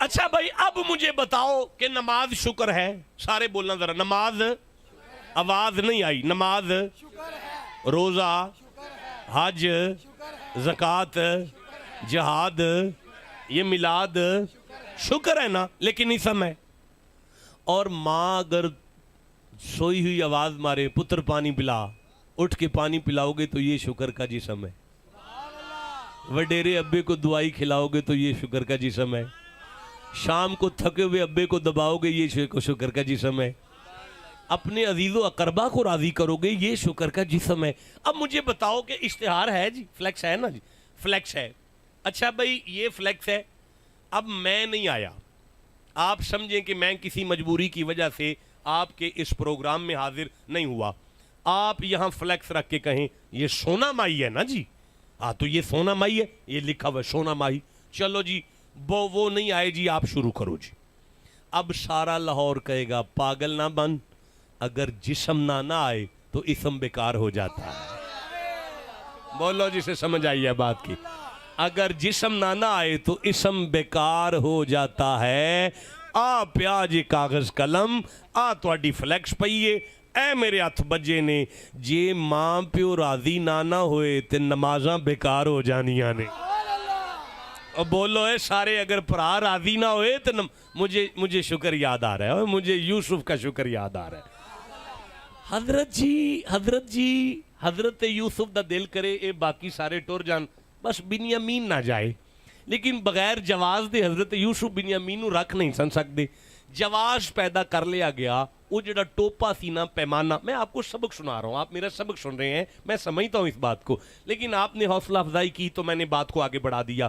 اچھا بھائی اب مجھے بتاؤ کہ نماز شکر ہے. سارے بولنا ذرا, نماز, آواز نہیں آئی, نماز, روزہ, حج, زکوٰۃ, جہاد, یہ میلاد شکر ہے نا, لیکن اسم ہے. اور ماں اگر سوئی ہوئی آواز مارے, پتر پانی پلا, اٹھ کے پانی پلاؤ گے تو یہ شکر کا جسم ہے. وڈیرے ابے کو دعائی کھلاؤ گے تو یہ شکر کا جسم ہے. شام کو تھکے ہوئے ابے کو دباؤ گے, یہ شکر کا جسم ہے. اپنے عزیز و اقربا کو راضی کرو گے, یہ شکر کا جسم ہے. اب مجھے بتاؤ کہ اشتہار ہے جی, فلیکس ہے نا جی, فلیکس ہے. اچھا بھائی یہ فلیکس ہے, اب میں نہیں آیا, آپ سمجھیں کہ میں کسی مجبوری کی وجہ سے آپ کے اس پروگرام میں حاضر نہیں ہوا. آپ یہاں فلیکس رکھ کے کہیں یہ سونا ماہی ہے نا جی, ہاں تو یہ سونا ماہی ہے, یہ لکھا ہوا سونا ماہی. چلو جی وہ نہیں آئے جی, آپ شروع کرو جی. اب سارا لاہور کہے گا پاگل نہ بن, اگر جسم نہ آئے تو اسم بیکار ہو جاتا ہے. بولو جسے سمجھ آئی ہے بات کی, اگر جسم نہ آئے تو اسم بیکار ہو جاتا ہے. آ پیاج کاغذ قلم, آ تواڈی فلیکس پئیے, اے میرے ہاتھ بجے نے, جے ماں پیو راضی نہ ہوئے تے نمازاں بیکار ہو جانیاں نے. اور بولو اے سارے, اگر پرا راضی نہ ہوئے تو مجھے شکر یاد آ رہا ہے, مجھے یوسف کا شکر یاد آ رہا ہے. حضرت یوسف دا دل کرے اے باقی سارے ٹور جان, بس بنیامین نہ جائے. لیکن بغیر جواز دے حضرت یوسف بنیامین نو رکھ نہیں سن سکتے. جواز پیدا کر لیا گیا. وہ جڑا ٹوپا سی نا, پیمانہ, میں آپ کو سبق سنا رہا ہوں, آپ میرا سبق سن رہے ہیں, میں سمجھتا ہوں اس بات کو, لیکن آپ نے حوصلہ افزائی کی تو میں نے بات کو آگے بڑھا دیا.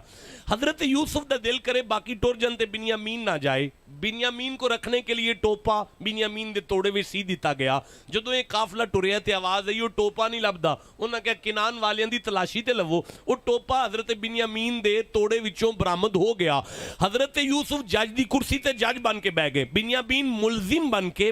حضرت یوسف دا دل کرے باقی ٹور جنتے بنیامین نہ جائے. بنیامین کو رکھنے کے لیے ٹوپا بنیامین دے توڑے وچ سی دتا گیا. جدوں یہ قافلہ ٹریا تے آواز آئی وہ ٹوپا نہیں لبدا, انہاں کہا کنان والیاں دی تلاشی تے لو. وہ ٹوپا حضرت بنیامین دے توڑے وچوں برآمد ہو گیا. حضرت یوسف جج دی کرسی تے جج بن کے بیٹھ گئے, بنیامین ملزم بن کے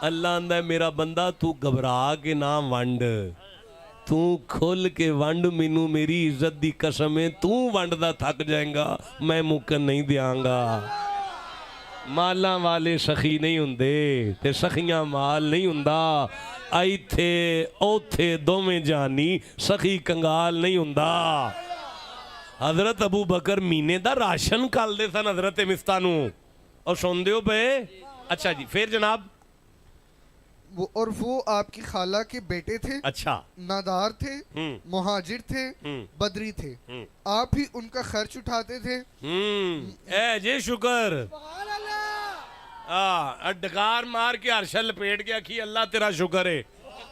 اللہ آندا ہے میرا بندہ تو گھبرا کے نہ ونڈ، تو کھل کے ونڈ، مینوں میری عزت دی قسم ہے تو ونڈ دا تھک جائیں گا، میں مکن نہیں دیاں گا۔ مالاں والے سخی نہیں ہوندے تے سخیاں مال نہیں ہوندا، ایتھے اوتھے دوویں جانی سخی کنگال نہیں ہوندا۔ حضرت ابو بکر مینے دا راشن کال دے سن حضرت مستہ نو، اور سن دیو پہ۔ اچھا جی پھر جناب، اور وہ آپ کی خالہ کے بیٹے تھے، اچھا نادار تھے، مہاجر تھے، بدری تھے، آپ ہی ان کا خرچ اٹھاتے تھے۔ اے جے شکر، ڈکار مار کے عرشہ لپیٹ کے آکھی اللہ تیرا شکر ہے،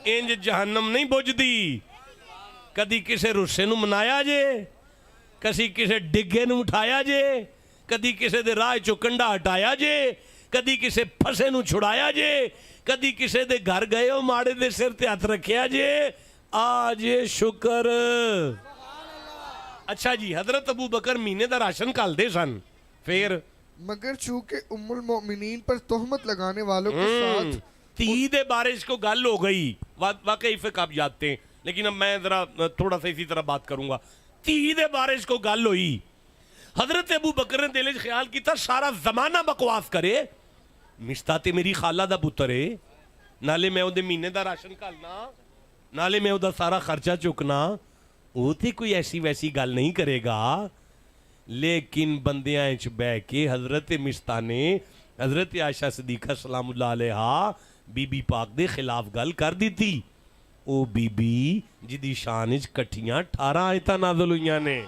انج جہنم نہیں بوجھ دی۔ کدی کسے رسے نو منایا جے، کسی کسے ڈگے نو اٹھایا جے، کدی کسے دے راہ چو کنڈا ہٹایا جے، کدی کسے پھسے نو چھڑایا جے، کدی کسے دے گھر گئے ہو ماڑے دے سر تے ہاتھ رکھیا جے، آج شکر۔ اچھا جی، حضرت ابو بکر مینے دا راشن کال دے سن، پھر مگر چونکہ ام المؤمنین پر تہمت لگانے والوں کے ساتھ تی دے بارش کو گل ہو گئی، واقعی فقہ آپ جاتے ہیں، لیکن اب میں ذرا تھوڑا سا اسی طرح بات کروں گا۔ تی دے بارش کو گل ہوئی، حضرت ابو بکر نے دل وچ خیال کیتا سارا زمانہ بکواس کرے، مشتاہ تے میری خالہ دا پتر ہے، نالے میں اودے مہینے دا راشن کھالنا، نالے میں اودہ سارا خرچہ چکنا، وہ تے کوئی ایسی ویسی گل نہیں کرے گا۔ لیکن بندیاں اچ بہ کے حضرت مشتاہ نے حضرت عائشہ صدیقہ سلام اللہ علیہا بی بی پاک دے خلاف گل کر دیتی۔ او بی بی جدی شان اچ کٹھیاں 18 آیتاں نازل ہوئیاں نے۔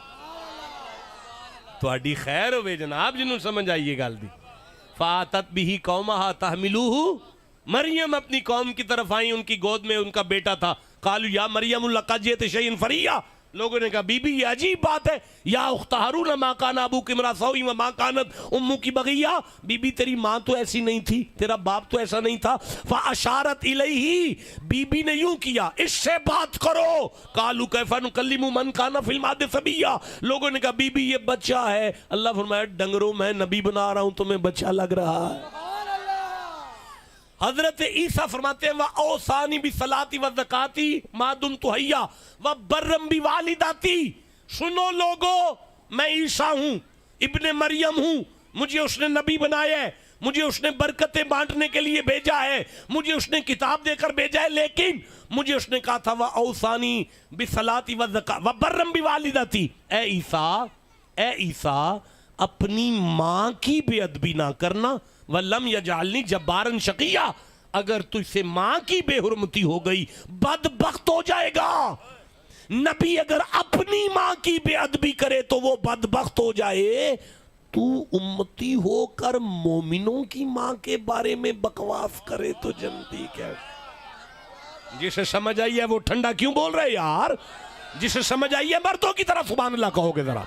تہاڈی خیر ہوئے جناب جنہوں سمجھ آئیے گل دی۔ فاتت بھی قومہا تحملوہ، مریم اپنی قوم کی طرف آئیں، ان کی گود میں ان کا بیٹا تھا۔ قالوا یا مریم لقد جئت شیئا فریا، لوگوں نے کہا بی بی یہ عجیب بات ہے، یا اخت ہارون ما کان ابوک امرأ سوء وما کانت امک بغیہ، بی بی تیری ماں تو ایسی نہیں تھی، تیرا باپ تو ایسا نہیں تھا۔ فاشارت الیہ، بی بی نے یوں کیا اس سے بات کرو۔ قالوا کیف نکلم من کان فی المہد صبیا، لوگوں نے کہا بی بی یہ بچہ ہے۔ اللہ فرمایا ڈنگروں میں نبی بنا رہا ہوں، تمہیں بچہ لگ رہا ہے۔ حضرت عیسیٰ فرماتے ہیں وَأَوْصَانِي بِالصَّلَاةِ وَالزَّكَاةِ مَا دُمْتُ حَيًّا وَبَرًّا بِوَالِدَتِي۔ سنو لوگو، میں عیسیٰ ہوں، ابن مریم ہوں، مجھے اس نے نبی بنایا ہے، مجھے اس نے برکتیں بانٹنے کے لیے بھیجا ہے، مجھے اس نے کتاب دے کر بھیجا ہے، لیکن مجھے اس نے کہا تھا وَأَوْصَانِي بِالصَّلَاةِ وَالزَّكَاةِ وَبَرًّا بِوَالِدَتِي۔ اے عیسیٰ اپنی ماں کی بے ادبی نہ کرنا، وَلَمْ يَجْعَلْنِي جَبَّارًا شَقِيًّا، اگر تجھ سے ماں کی بے حرمتی ہو گئی بدبخت ہو جائے گا۔ نبی اگر اپنی ماں کی بے ادبی کرے تو وہ بدبخت ہو جائے، تو امتی ہو کر مومنوں کی ماں کے بارے میں بکواس کرے تو جنتی کیسے؟ جسے سمجھ آئی ہے وہ ٹھنڈا کیوں بول رہے یار؟ جسے سمجھ آئی ہے مردوں کی طرح سبحان اللہ کہو گے ذرا۔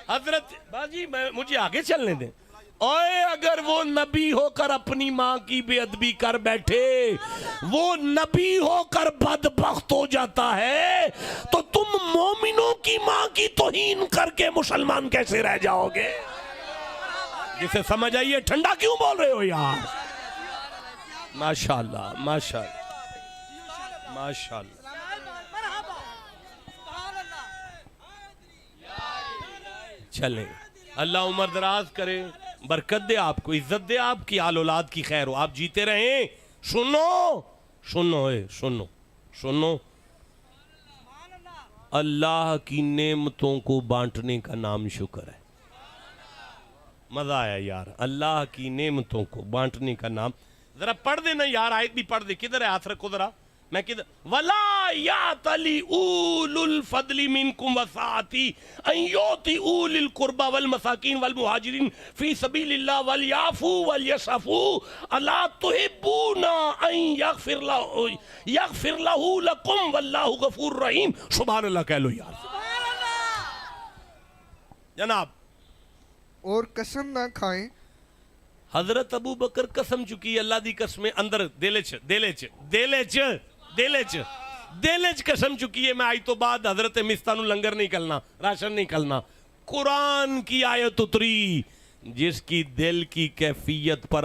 حضرت باجی مجھے آگے چلنے دیں۔ اوے اگر وہ نبی ہو کر اپنی ماں کی بے ادبی کر بیٹھے، وہ نبی ہو کر بدبخت ہو جاتا ہے، تو تم مومنوں کی ماں کی توہین کر کے مسلمان کیسے رہ جاؤ گے؟ جسے سمجھ آئیے ٹھنڈا کیوں بول رہے ہو یار؟ ماشاءاللہ ماشاءاللہ ماشاءاللہ۔ چلیں اللہ عمر دراز کرے، برکت دے آپ کو، عزت دے، آپ کی آل اولاد کی خیر ہو، آپ جیتے رہیں۔ سنو اللہ کی نعمتوں کو بانٹنے کا نام شکر ہے۔ مزہ آیا یار، اللہ کی نعمتوں کو بانٹنے کا نام۔ ذرا پڑھ دینا یار، آیت بھی پڑھ دے، کدھر ہے؟ ہاتھ رکھو ذرا، میں کدھر؟ وَلَا يَعْتَلِ أُولُو الْفَضْلِ مِنْكُمْ وَسَعَةِ أَنْ يُؤْتُوا أُولِي الْقُرْبَى وَالْمَسَاكِينَ وَالْمُهَاجِرِينَ فِي سَبِيلِ اللَّهِ وَلْيَعْفُوا وَلْيَصْفَحُوا أَلَا تُحِبُّونَ أَنْ يَغْفِرَ لَهُ لَكُمْ وَاللَّهُ غَفُورٌ رَحِيمٌ۔ سبحان اللہ کہہ لو یار جناب۔ اور قسم نہ کھائیں، حضرت ابو بکر قسم چکی اللہ دی قسمیں اندر دیلچ قسم چکی ہے، میں آئی تو بعد حضرت مستہ نو لنگر نہیں کلنا، راشن نہیں کلنا۔ قرآن کی آیت اتری جس کی دل کی کیفیت پر